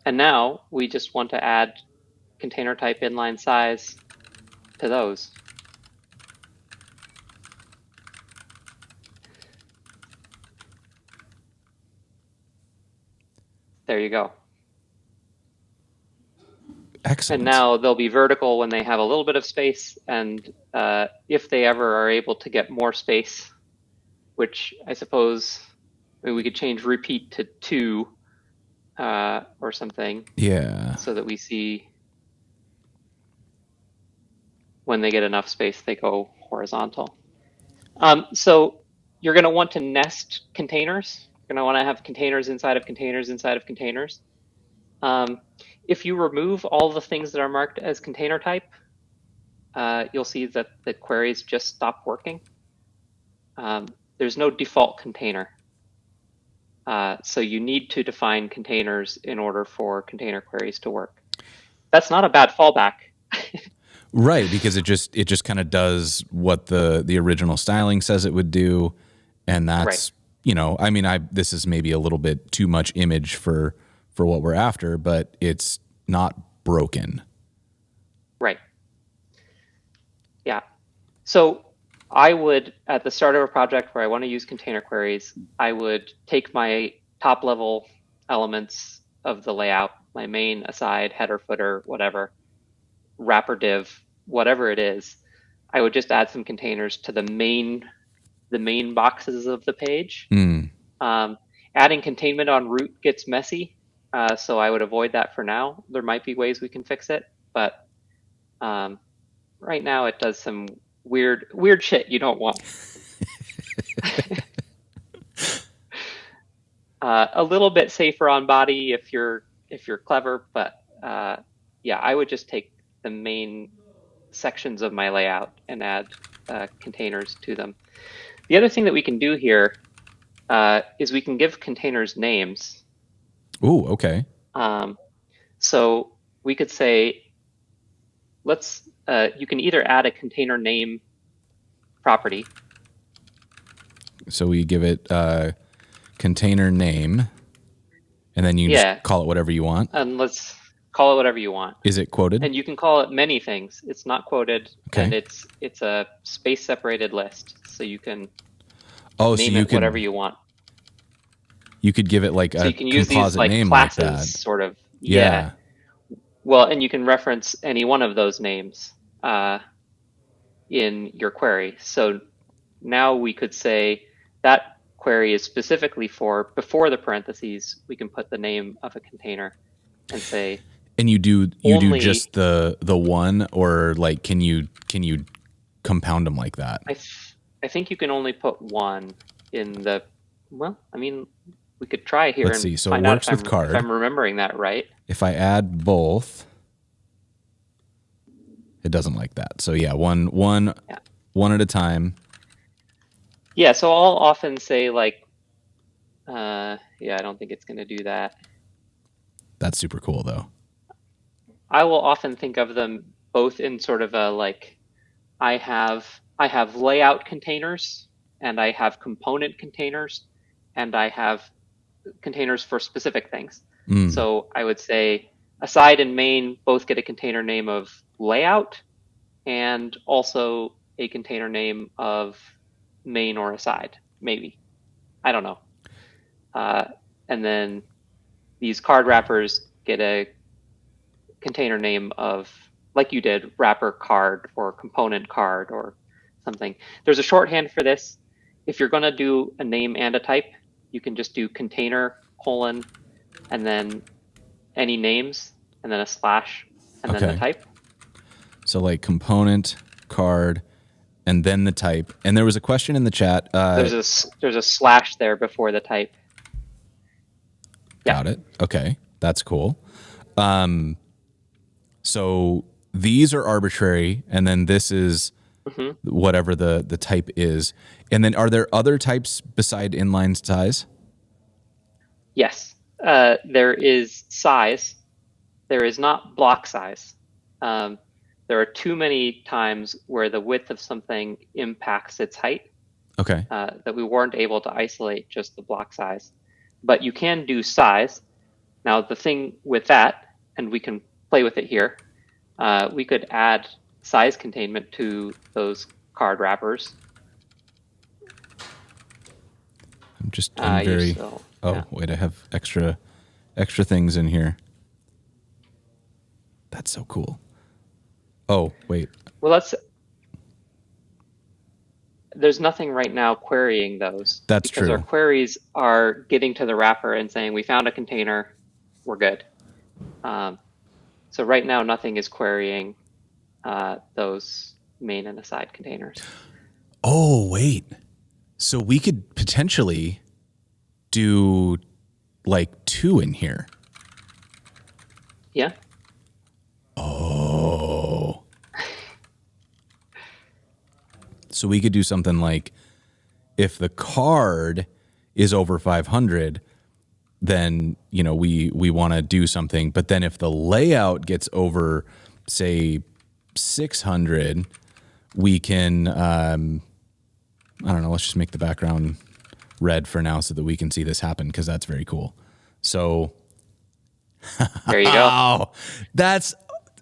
And now we just want to add container type inline size to those. There you go. Excellent. And now they'll be vertical when they have a little bit of space, and if they ever are able to get more space, which I suppose we could change repeat to 2 or something. Yeah. So that we see when they get enough space, they go horizontal. So you're going to want to nest containers. You're going to want to have containers inside of containers inside of containers. If you remove all the things that are marked as container type, you'll see that the queries just stop working. There's no default container. So you need to define containers in order for container queries to work. That's not a bad fallback. Right, because it just kind of does what the original styling says it would do, and that's right. This is maybe a little bit too much image for what we're after, but it's not broken. Right. Yeah. So I would, at the start of a project where I want to use container queries, I would take my top level elements of the layout, my main, aside, header, footer, whatever, wrapper div, whatever it is. I would just add some containers to the main boxes of the page. Adding containment on root gets messy. So I would avoid that for now. There might be ways we can fix it, but right now it does some weird shit you don't want. A little bit safer on body if you're clever, but yeah, I would just take the main sections of my layout and add containers to them. The other thing that we can do here is we can give containers names. Ooh, okay. So we could say, you can either add a container name property. So we give it container name, and then you just call it whatever you want. And let's call it whatever you want. Is it quoted? And you can call it many things. It's not quoted, and it's a space separated list, so you can name it whatever you want. You could give it like a composite name classes, like that. Sort of. Yeah. Well, and you can reference any one of those names in your query. So now we could say that query is specifically for, before the parentheses, we can put the name of a container and say. And you do just the one, or like can you compound them like that? I think you can only put one in the. Well, I mean, we could try here. Let's see. So it works with card. If I'm remembering that right. If I add both, it doesn't like that. So yeah, one at a time. Yeah. So I'll often say like, I don't think it's going to do that. That's super cool though. I will often think of them both in sort of a like, I have layout containers, and I have component containers, and I have containers for specific things. So I would say aside and main both get a container name of layout and also a container name of main or aside, maybe. I don't know. And then these card wrappers get a container name of, like you did, wrapper card or component card or something. There's a shorthand for this. If you're going to do a name and a type, you can just do container : and then any names and then a slash and then the type. So like component, card, and then the type. And there was a question in the chat. There's a slash there before the type. Got it. Okay. That's cool. So these are arbitrary, and then this is Hmm. whatever the type is. And then are there other types beside inline size? Yes, there is size. There is not block size. Um, there are too many times where the width of something impacts its height Okay. that we weren't able to isolate just the block size. But you can do size. Now, the thing with that, and we can play with it here, we could add size containment to those card wrappers. I'm You very, still, oh, yeah. wait, I have extra things in here. That's so cool. Oh, wait. Well, there's nothing right now querying those That's because our true. queries are getting to the wrapper and saying we found a container, we're good. Um, so right now, nothing is querying those main and aside containers. Oh, wait. So we could potentially do like 2 in here. Yeah. Oh. So we could do something like if the card is over 500, then, you know, we want to do something. But then if the layout gets over, say, 600, we can, I don't know, let's just make the background red for now so that we can see this happen, because that's very cool. So, There you go. oh, that's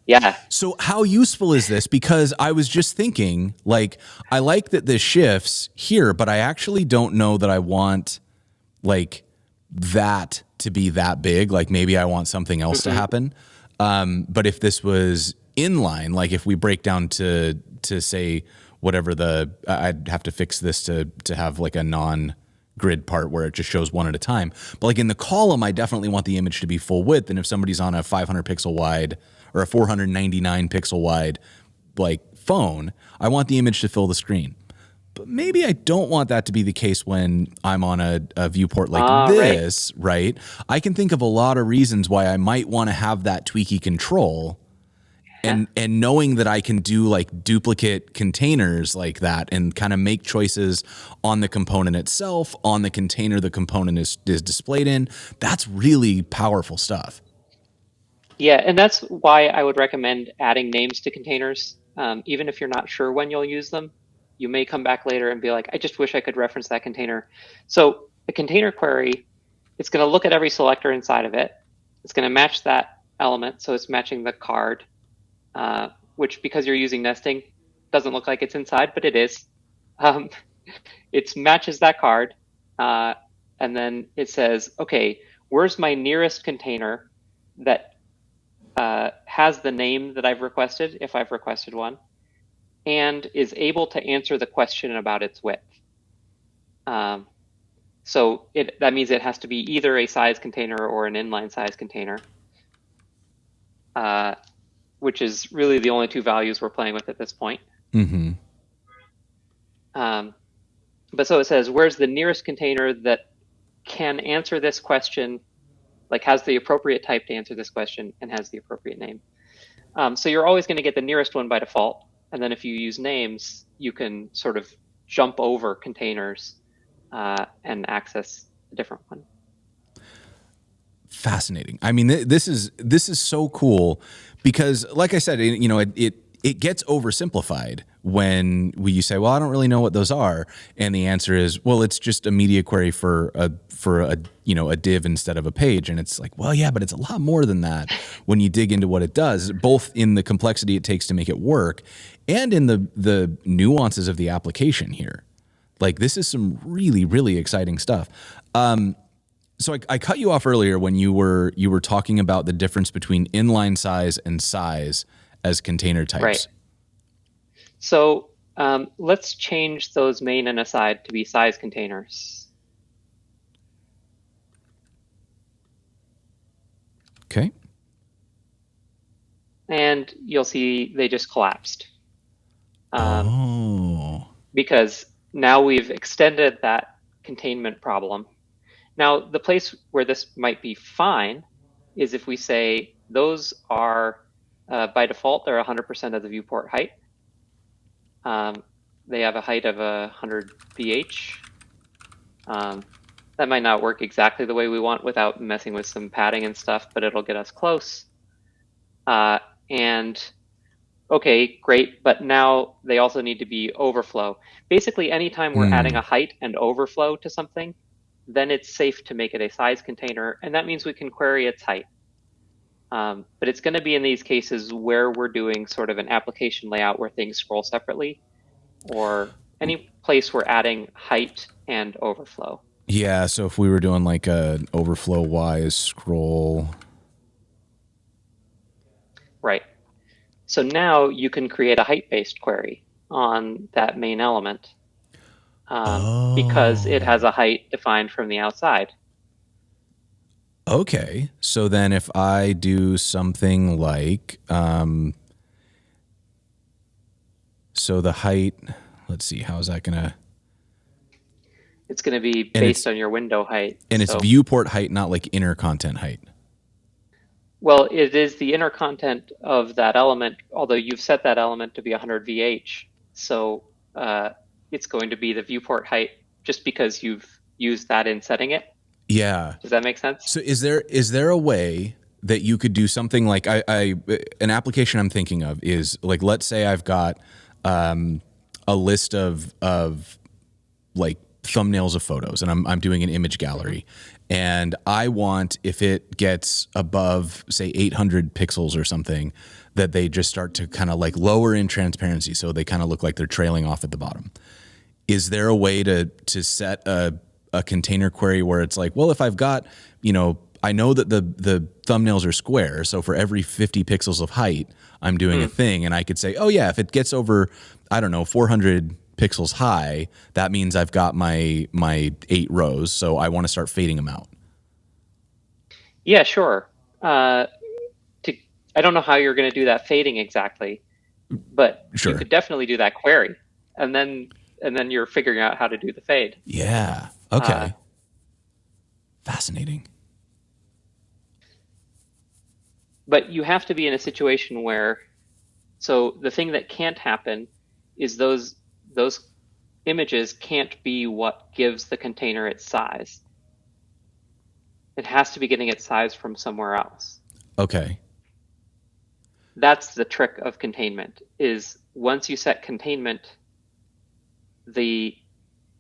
Yeah. so how useful is this? Because I was just thinking, like, I like that this shifts here, but I actually don't know that I want like that to be that big. Like maybe I want something else to happen. But if this was inline, like if we break down to say whatever I'd have to fix this to have like a non-grid part where it just shows one at a time. But like in the column, I definitely want the image to be full width. And if somebody's on a 500 pixel wide or a 499 pixel wide like phone, I want the image to fill the screen. But maybe I don't want that to be the case when I'm on a viewport like this, right? I can think of a lot of reasons why I might want to have that tweaky control. Yeah. And knowing that I can do like duplicate containers like that and kind of make choices on the component itself, on the container the component is displayed in, that's really powerful stuff. Yeah, and that's why I would recommend adding names to containers. Even if you're not sure when you'll use them, you may come back later and be like, I just wish I could reference that container. So a container query, it's going to look at every selector inside of it. It's going to match that element. So it's matching the card, which because you're using nesting, doesn't look like it's inside, but it is. It matches that card. And then it says, okay, where's my nearest container that has the name that I've requested, if I've requested one, and is able to answer the question about its width. So that means it has to be either a size container or an inline size container, which is really the only two values we're playing with at this point. Mm-hmm. But so it says, where's the nearest container that can answer this question, like has the appropriate type to answer this question and has the appropriate name. So you're always going to get the nearest one by default. And then if you use names, you can sort of jump over containers and access a different one. Fascinating. I mean, this is so cool because, like I said, you know, it gets oversimplified when you say, well, I don't really know what those are. And the answer is, well, it's just a media query for a you know, a div instead of a page. And it's like, well, yeah, but it's a lot more than that when you dig into what it does, both in the complexity it takes to make it work and in the nuances of the application here. Like this is some really, really exciting stuff. So I cut you off earlier when you were talking about the difference between inline size and size as container types. Right. So let's change those main and aside to be size containers. Okay. And you'll see they just collapsed. Because now we've extended that containment problem. Now, the place where this might be fine is if we say those are, by default, they're 100% of the viewport height. They have a height of 100 VH. That might not work exactly the way we want without messing with some padding and stuff, but it'll get us close. And okay, great, but now they also need to be overflow. Basically, anytime we're adding a height and overflow to something, then it's safe to make it a size container, and that means we can query its height. But it's going to be in these cases where we're doing sort of an application layout where things scroll separately, or any place we're adding height and overflow. Yeah, so if we were doing like a overflow-wise scroll. Right. So now you can create a height-based query on that main element because it has a height defined from the outside. Okay, so then if I do something like, so the height, let's see, how is that going to? It's going to be based on your window height. And it's viewport height, not like inner content height. Well, it is the inner content of that element, although you've set that element to be 100 VH. So it's going to be the viewport height just because you've used that in setting it. Yeah. Does that make sense? So is there a way that you could do something like an application I'm thinking of is like, let's say I've got a list of like thumbnails of photos and I'm doing an image gallery. And I want, if it gets above, say, 800 pixels or something, that they just start to kind of like lower in transparency so they kind of look like they're trailing off at the bottom. Is there a way to set a container query where it's like, well, if I've got, I know that the thumbnails are square, so for every 50 pixels of height, I'm doing a thing, and I could say, oh yeah, if it gets over, I don't know, 400 pixels high, that means I've got my 8 rows, so I want to start fading them out. Yeah, sure. I don't know how you're going to do that fading exactly, but sure. You could definitely do that query, and then you're figuring out how to do the fade. Yeah. Okay. Fascinating. But you have to be in a situation where, so the thing that can't happen is those images can't be what gives the container its size. It has to be getting its size from somewhere else. Okay. That's the trick of containment, is once you set containment, the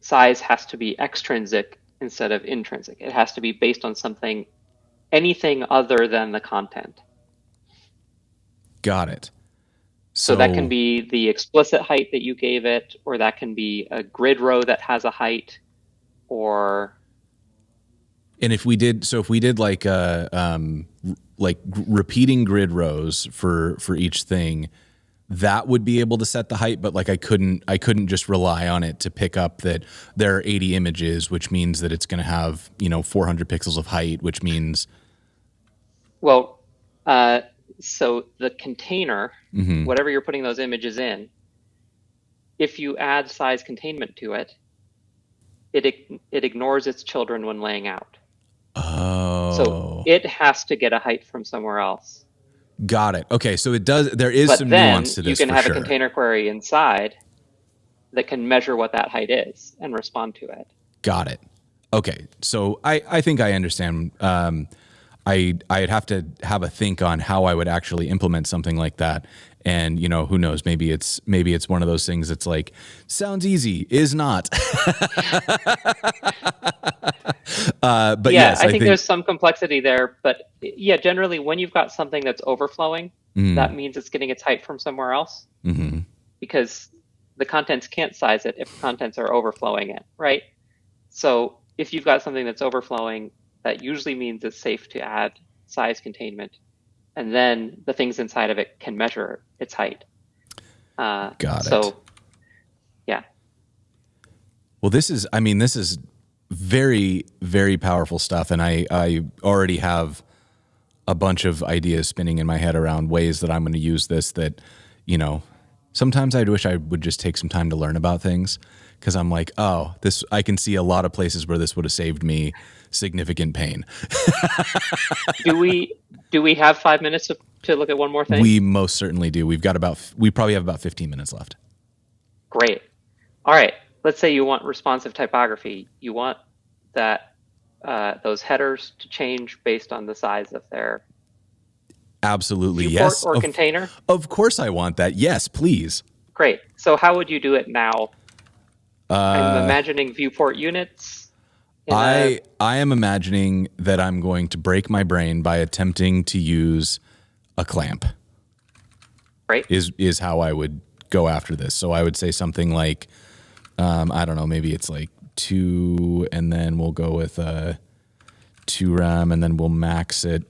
size has to be extrinsic instead of intrinsic. It has to be based on anything other than the content. Got it. So that can be the explicit height that you gave it, or that can be a grid row that has a height, or. And if we did like repeating grid rows for each thing, that would be able to set the height, but like I couldn't just rely on it to pick up that there are 80 images, which means that it's going to have 400 pixels of height, which means. Well, so the container, whatever you're putting those images in, if you add size containment to it, it ignores its children when laying out. Oh. So it has to get a height from somewhere else. Got it. Okay, so it does. There is some nuance to this. You can have a container query inside that can measure what that height is and respond to it. Got it. Okay, so I think I understand. I'd have to have a think on how I would actually implement something like that. And who knows? Maybe it's one of those things that's like sounds easy, is not. But yeah, yes, I think there's some complexity there. But yeah, generally, when you've got something that's overflowing, that means it's getting its height from somewhere else, because the contents can't size it if the contents are overflowing it, right? So if you've got something that's overflowing, that usually means it's safe to add size containment. And then the things inside of it can measure its height. Got it. So, yeah. Well, this is very, very powerful stuff. And I already have a bunch of ideas spinning in my head around ways that I'm going to use this that, sometimes I wish I would just take some time to learn about things. because I'm like, oh, this, I can see a lot of places where this would have saved me significant pain. Do we have 5 minutes to look at one more thing? We most certainly do. We probably have about 15 minutes left. Great. All right. Let's say you want responsive typography. You want that those headers to change based on the size of their Absolutely, viewport yes. or container. Of course I want that. Yes, please. Great. So how would you do it now? I'm imagining viewport units. I am imagining that I'm going to break my brain by attempting to use a clamp. Right. Is how I would go after this. So I would say something like, I don't know, maybe it's like 2, and then we'll go with 2 rem, and then we'll max it.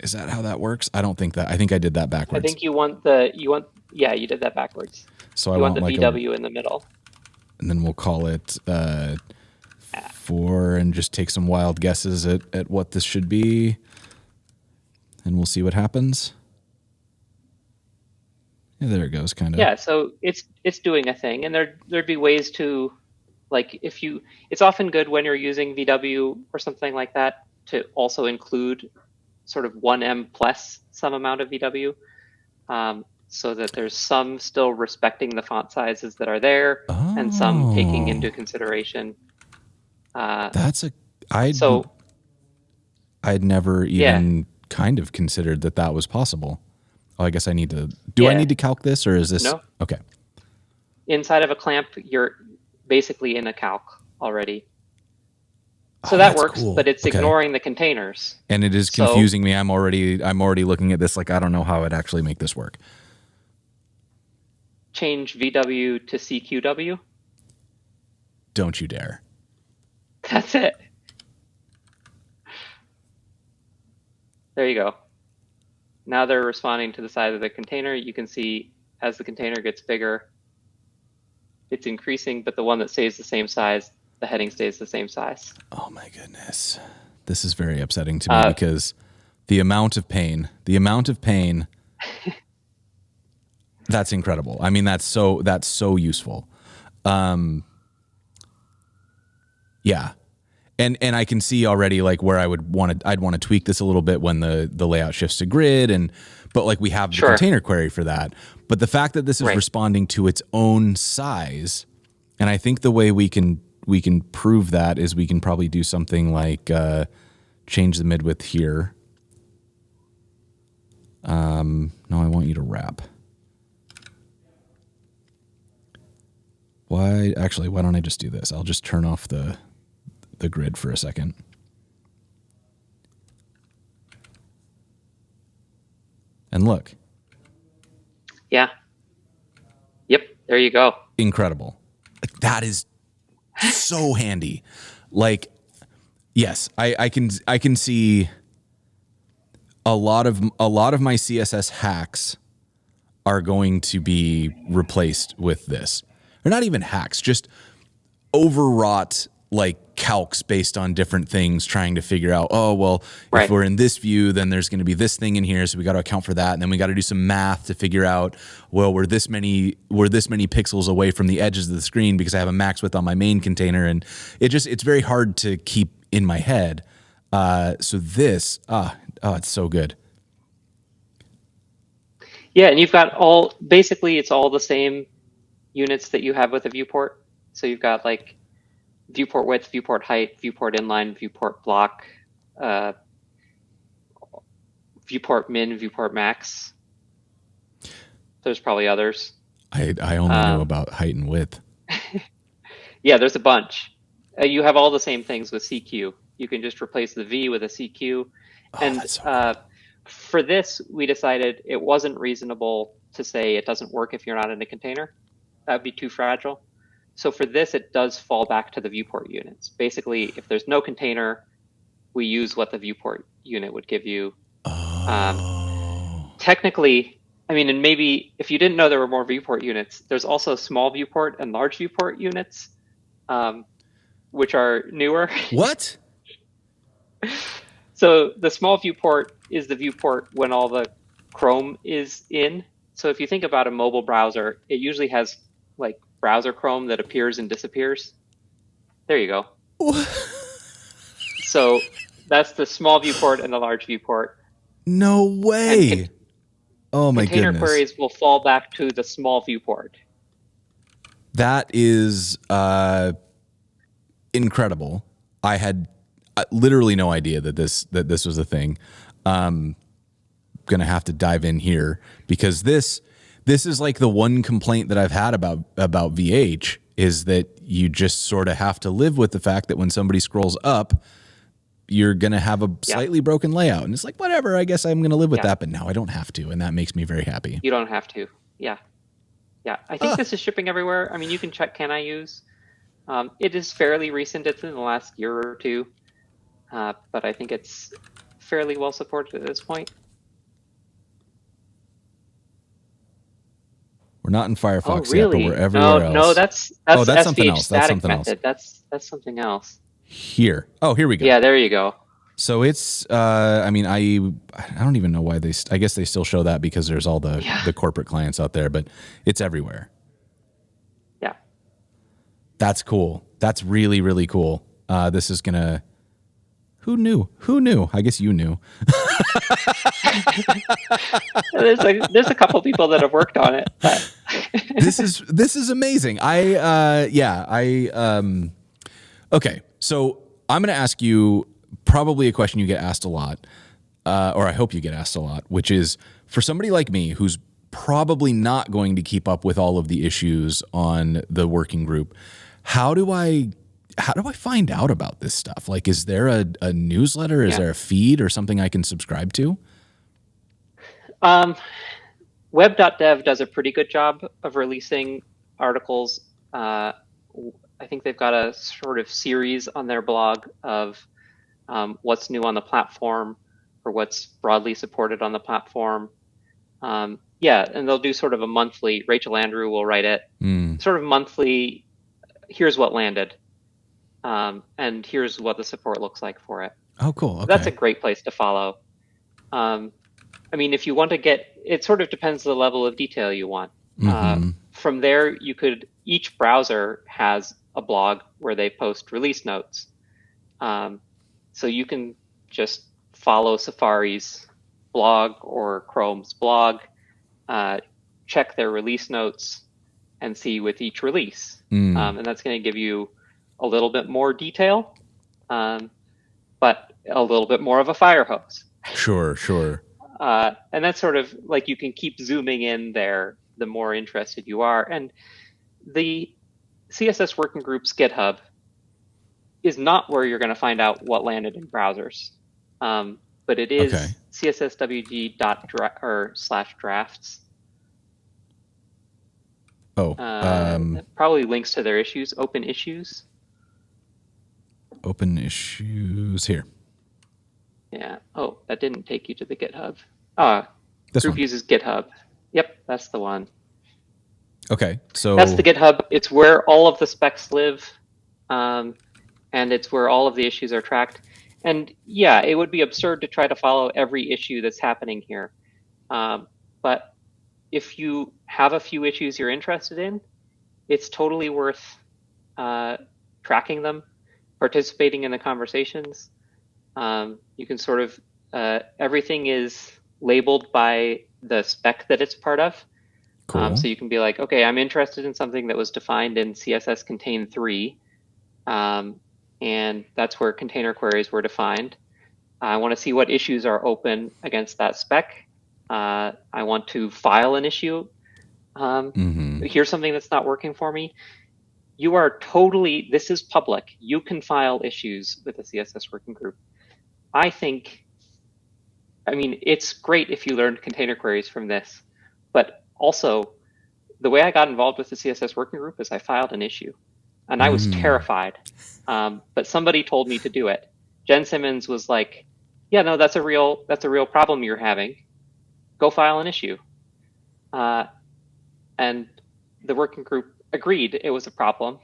Is that how that works? I don't think that. I think I did that backwards. I think you you did that backwards. So you want the like VW in the middle. And then we'll call it 4 and just take some wild guesses at what this should be. And we'll see what happens. Yeah, there it goes, kind of. Yeah, so it's doing a thing, and there'd be ways to, like, it's often good when you're using VW or something like that to also include sort of 1M plus some amount of VW, so that there's some still respecting the font sizes that are there, and some taking into consideration. I'd never even kind of considered that was possible. Oh, I guess I need to. I need to calc this, or is this no? Okay? Inside of a clamp, you're basically in a calc already. So that works, cool. But it's ignoring the containers. And it is confusing me. I'm already looking at this like I don't know how I'd actually make this work. Change VW to CQW. Don't you dare. That's it. There you go. Now they're responding to the size of the container. You can see as the container gets bigger, it's increasing, but the one that stays the same size, the heading stays the same size. Oh my goodness. This is very upsetting to me because the amount of pain, that's incredible. I mean, that's so useful. Yeah. And I can see already like where I'd want to tweak this a little bit when the layout shifts to grid, but like we have the container query for that. But the fact that this is responding to its own size, and I think the way we can prove that is we can probably do something like change the midwidth here. No, I want you to wrap. Why don't I just do this? I'll just turn off the grid for a second. And look. Yeah. Yep. There you go. Incredible. Like, that is so handy. Like, yes, I can see a lot of my CSS hacks are going to be replaced with this. Or not even hacks, just overwrought like calcs based on different things, trying to figure out, if we're in this view, then there's going to be this thing in here, so we got to account for that, and then we got to do some math to figure out, we're this many pixels away from the edges of the screen because I have a max width on my main container, and it's very hard to keep in my head. So this, it's so good. Yeah, and you've got it's all the same units that you have with a viewport. So you've got like viewport width, viewport height, viewport inline, viewport block, viewport min, viewport max. There's probably others. I only know about height and width. Yeah, there's a bunch. You have all the same things with CQ. You can just replace the V with a CQ. For this, we decided it wasn't reasonable to say it doesn't work if you're not in a container. That would be too fragile. So for this, it does fall back to the viewport units. Basically, if there's no container, we use what the viewport unit would give you. Technically, I mean, and maybe if you didn't know there were more viewport units, there's also small viewport and large viewport units, which are newer. What? So the small viewport is the viewport when all the Chrome is in. So if you think about a mobile browser, it usually has like browser Chrome that appears and disappears. There you go. So that's the small viewport and the large viewport. No way. Oh my Container goodness. queries will fall back to the small viewport. That is incredible. I had literally no idea that this was a thing. Gonna have to dive in here because this is like the one complaint that I've had about VH is that you just sort of have to live with the fact that when somebody scrolls up, you're gonna have a slightly broken layout, and it's like whatever. I guess I'm gonna live with that, but now I don't have to, and that makes me very happy. You don't have to. Yeah. I think this is shipping everywhere. I mean, you can check Can I Use. It is fairly recent. It's in the last year or two, but I think it's fairly well supported at this point. We're not in Firefox yet, but we're everywhere else. No, that's something else. That's something else. That's something else. Here. Oh, here we go. Yeah, there you go. So it's, I mean, I don't even know why I guess they still show that because there's all the corporate clients out there, but it's everywhere. Yeah. That's cool. That's really, really cool. This is gonna, who knew? I guess you knew. There's a couple people that have worked on it. But This is amazing. Okay. So I'm going to ask you probably a question you get asked a lot, or I hope you get asked a lot, which is for somebody like me who's probably not going to keep up with all of the issues on the working group. How do I find out about this stuff? Like, is there a newsletter? Is there a feed or something I can subscribe to? Web.dev does a pretty good job of releasing articles. I think they've got a sort of series on their blog of what's new on the platform or what's broadly supported on the platform. And they'll do sort of a monthly, Rachel Andrew will write it, sort of monthly, here's what landed. And here's what the support looks like for it. Oh, cool. Okay. That's a great place to follow. I mean, if you want to it sort of depends on the level of detail you want. From there, each browser has a blog where they post release notes. So you can just follow Safari's blog or Chrome's blog, check their release notes, and see with each release. And that's going to give you a little bit more detail, but a little bit more of a fire hose. Sure. And that's sort of like you can keep zooming in there the more interested you are. And the CSS Working Group's GitHub is not where you're going to find out what landed in browsers, but it is csswg./drafts. Probably links to their issues, open issues. Open issues here. Yeah. Oh, that didn't take you to the GitHub. This group one uses GitHub. Yep, that's the one. Okay, so that's the GitHub. It's where all of the specs live, and it's where all of the issues are tracked. And yeah, it would be absurd to try to follow every issue that's happening here. But if you have a few issues you're interested in, it's totally worth tracking them, participating in the conversations. You can sort of, everything is labeled by the spec that it's part of. Cool. So you can be like, okay, I'm interested in something that was defined in CSS Contain 3. And that's where container queries were defined. I want to see what issues are open against that spec. I want to file an issue. Here's something that's not working for me. You are totally, this is public. You can file issues with the CSS Working Group. I mean, it's great if you learned container queries from this, but also the way I got involved with the CSS Working Group is I filed an issue and I was terrified, but somebody told me to do it. Jen Simmons was like, yeah, no, that's a real problem you're having. Go file an issue. And the working group agreed it was a problem,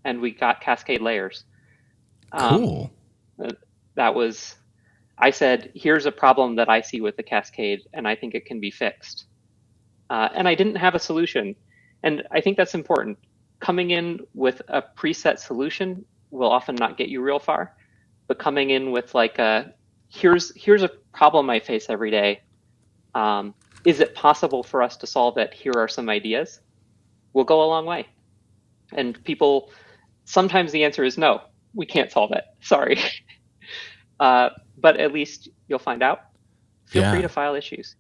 and we got Cascade layers. Cool. I said, here's a problem that I see with the Cascade, and I think it can be fixed. And I didn't have a solution. And I think that's important. coming in with a preset solution will often not get you real far, but coming in with like here's a problem I face every day. Is it possible for us to solve it? Here are some ideas. Will go a long way. And people, sometimes the answer is no, we can't solve it. Sorry. But at least you'll find out. Feel free to file issues.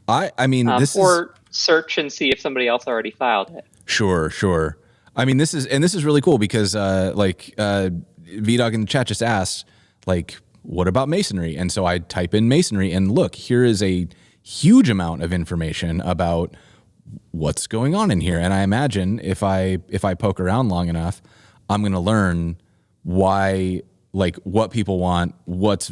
I mean, this is or search and see if somebody else already filed it. sure. I mean, this is really cool because VDog in the chat just asked, like, what about masonry? And so I type in masonry and look, here is a huge amount of information about what's going on in here. And I imagine if I poke around long enough, I'm going to learn why, like, what people want, what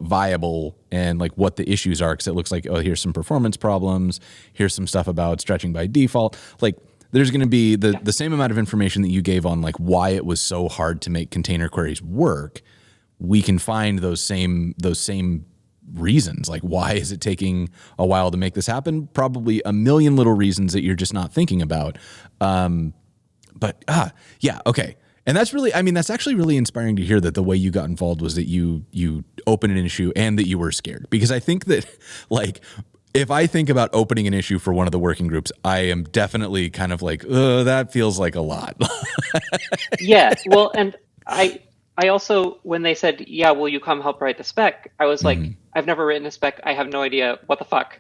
viable, and like what the issues are. Because it looks like, oh, here's some performance problems. Here's some stuff about stretching by default. Like, there's going to be the same amount of information that you gave on like why it was so hard to make container queries work. We can find those same reasons. Like, why is it taking a while to make this happen? Probably a million little reasons that you're just not thinking about. Yeah, okay. And that's really, I mean, that's actually really inspiring to hear that the way you got involved was that you opened an issue and that you were scared. Because I think that, like, if I think about opening an issue for one of the working groups, I am definitely kind of like, that feels like a lot. Yeah, well, and I also, when they said, yeah, will you come help write the spec? I was like, I've never written a spec. I have no idea. What the fuck?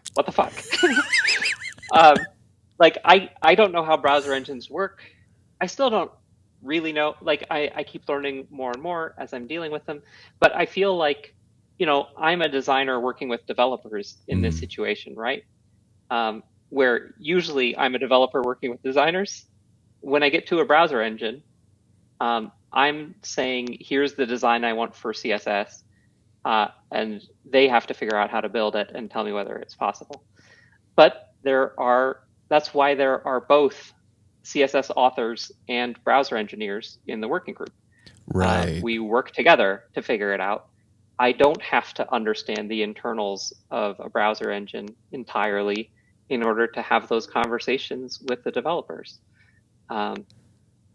Like, I don't know how browser engines work. I still don't really know. Like, I keep learning more and more as I'm dealing with them. But I feel like, you know, I'm a designer working with developers in this situation, right? Where usually I'm a developer working with designers. When I get to a browser engine, I'm saying, here's the design I want for CSS, and they have to figure out how to build it and tell me whether it's possible. But that's why there are both CSS authors and browser engineers in the working group. Right. We work together to figure it out. I don't have to understand the internals of a browser engine entirely in order to have those conversations with the developers.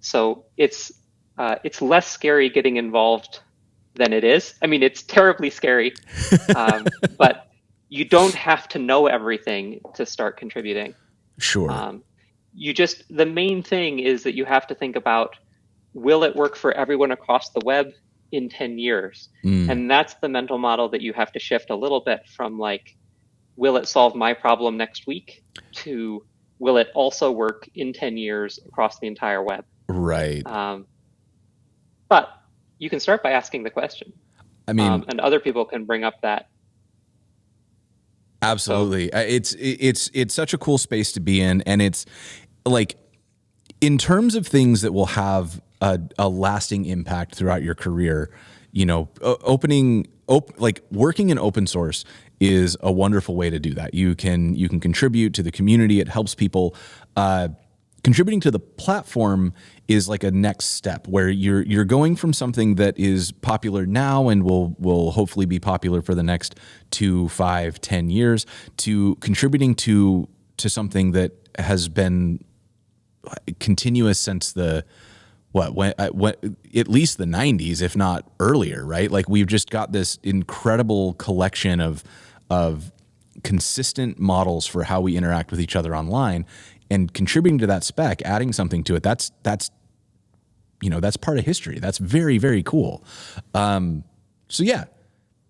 So it's less scary getting involved than it is. I mean, it's terribly scary, but you don't have to know everything to start contributing. Sure. The main thing is that you have to think about, will it work for everyone across the web in 10 years? And that's the mental model that you have to shift a little bit from, like, will it solve my problem next week, to will it also work in 10 years across the entire web? Right. But you can start by asking the question. I mean, and other people can bring up that. Absolutely. So, it's such a cool space to be in. And it's like, in terms of things that will have a lasting impact throughout your career, you know, working in open source is a wonderful way to do that. You can contribute to the community. It helps people. Contributing to the platform is like a next step where you're going from something that is popular now and will hopefully be popular for the next 2, 5, 10 years, to contributing to something that has been continuous since at least the 90s, if not earlier, right? Like, we've just got this incredible collection of consistent models for how we interact with each other online. And contributing to that spec, adding something to it, that's part of history. That's very, very cool. So yeah,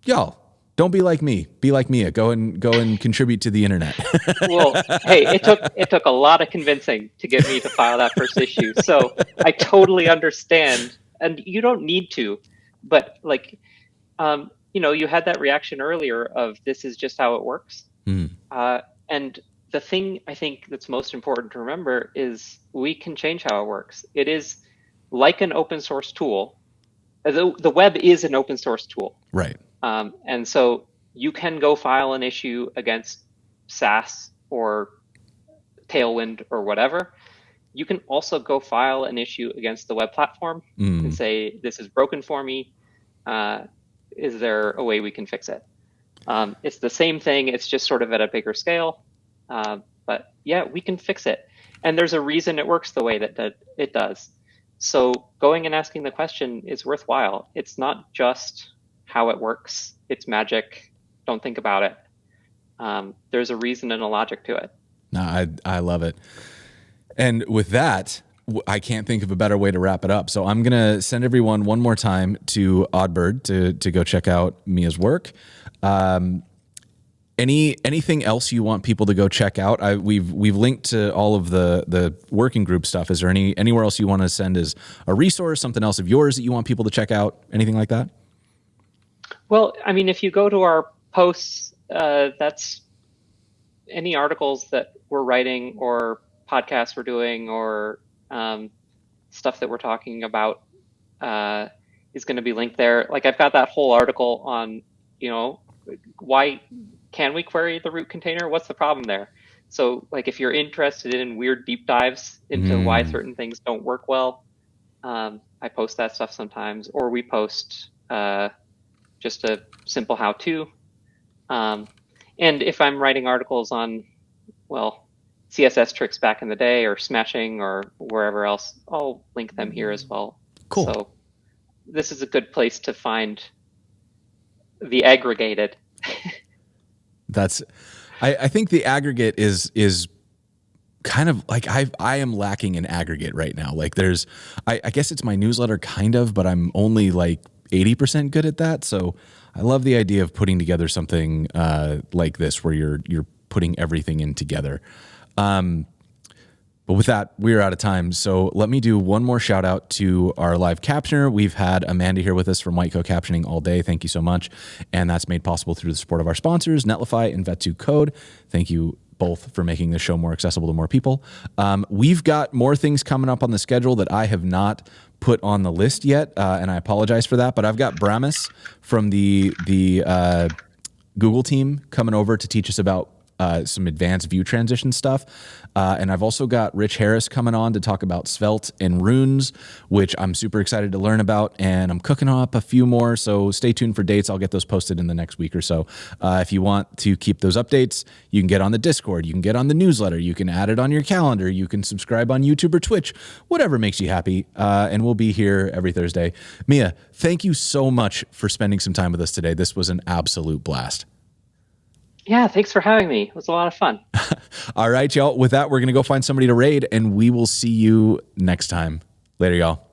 y'all, don't be like me. Be like Mia. Go and contribute to the internet. Well, hey, it took a lot of convincing to get me to file that first issue. So I totally understand, and you don't need to, but like, you had that reaction earlier of, this is just how it works. And the thing I think that's most important to remember is we can change how it works. It is like an open source tool. The web is an open source tool. Right. And so you can go file an issue against SAS or Tailwind or whatever. You can also go file an issue against the web platform and say, this is broken for me. Is there a way we can fix it? It's the same thing. It's just sort of at a bigger scale. But yeah, we can fix it. And there's a reason it works the way that it does. So going and asking the question is worthwhile. It's not just how it works. It's magic. Don't think about it. There's a reason and a logic to it. No, I love it. And with that, I can't think of a better way to wrap it up. So I'm going to send everyone one more time to Oddbird to go check out Mia's work. Anything else you want people to go check out? We've linked to all of the working group stuff. Is there anywhere else you want to send as a resource, something else of yours that you want people to check out? Anything like that? Well, I mean, if you go to our posts, that's any articles that we're writing or podcasts we're doing or stuff that we're talking about is going to be linked there. Like I've got that whole article on, why can we query the root container? What's the problem there? So like if you're interested in weird deep dives into why certain things don't work well, I post that stuff sometimes, or we post just a simple how-to. And if I'm writing articles on, CSS tricks back in the day or smashing or wherever else, I'll link them here as well. Cool. So this is a good place to find the aggregated. I think the aggregate is kind of like I am lacking in aggregate right now. Like I guess it's my newsletter kind of, but I'm only like 80% good at that. So I love the idea of putting together something like this where you're putting everything in together. But with that, we're out of time. So let me do one more shout out to our live captioner. We've had Amanda here with us from White Coat Captioning all day. Thank you so much. And that's made possible through the support of our sponsors, Netlify and Vet2 Code. Thank you both for making this show more accessible to more people. We've got more things coming up on the schedule that I have not put on the list yet, and I apologize for that. But I've got Bramis from the Google team coming over to teach us about some advanced view transition stuff. And I've also got Rich Harris coming on to talk about Svelte and runes, which I'm super excited to learn about. And I'm cooking up a few more, so stay tuned for dates. I'll get those posted in the next week or so. If you want to keep those updates, you can get on the Discord, you can get on the newsletter, you can add it on your calendar, you can subscribe on YouTube or Twitch, whatever makes you happy. And we'll be here every Thursday. Mia, thank you so much for spending some time with us today. This was an absolute blast. Yeah, thanks for having me. It was a lot of fun. All right, y'all. With that, we're going to go find somebody to raid, and we will see you next time. Later, y'all.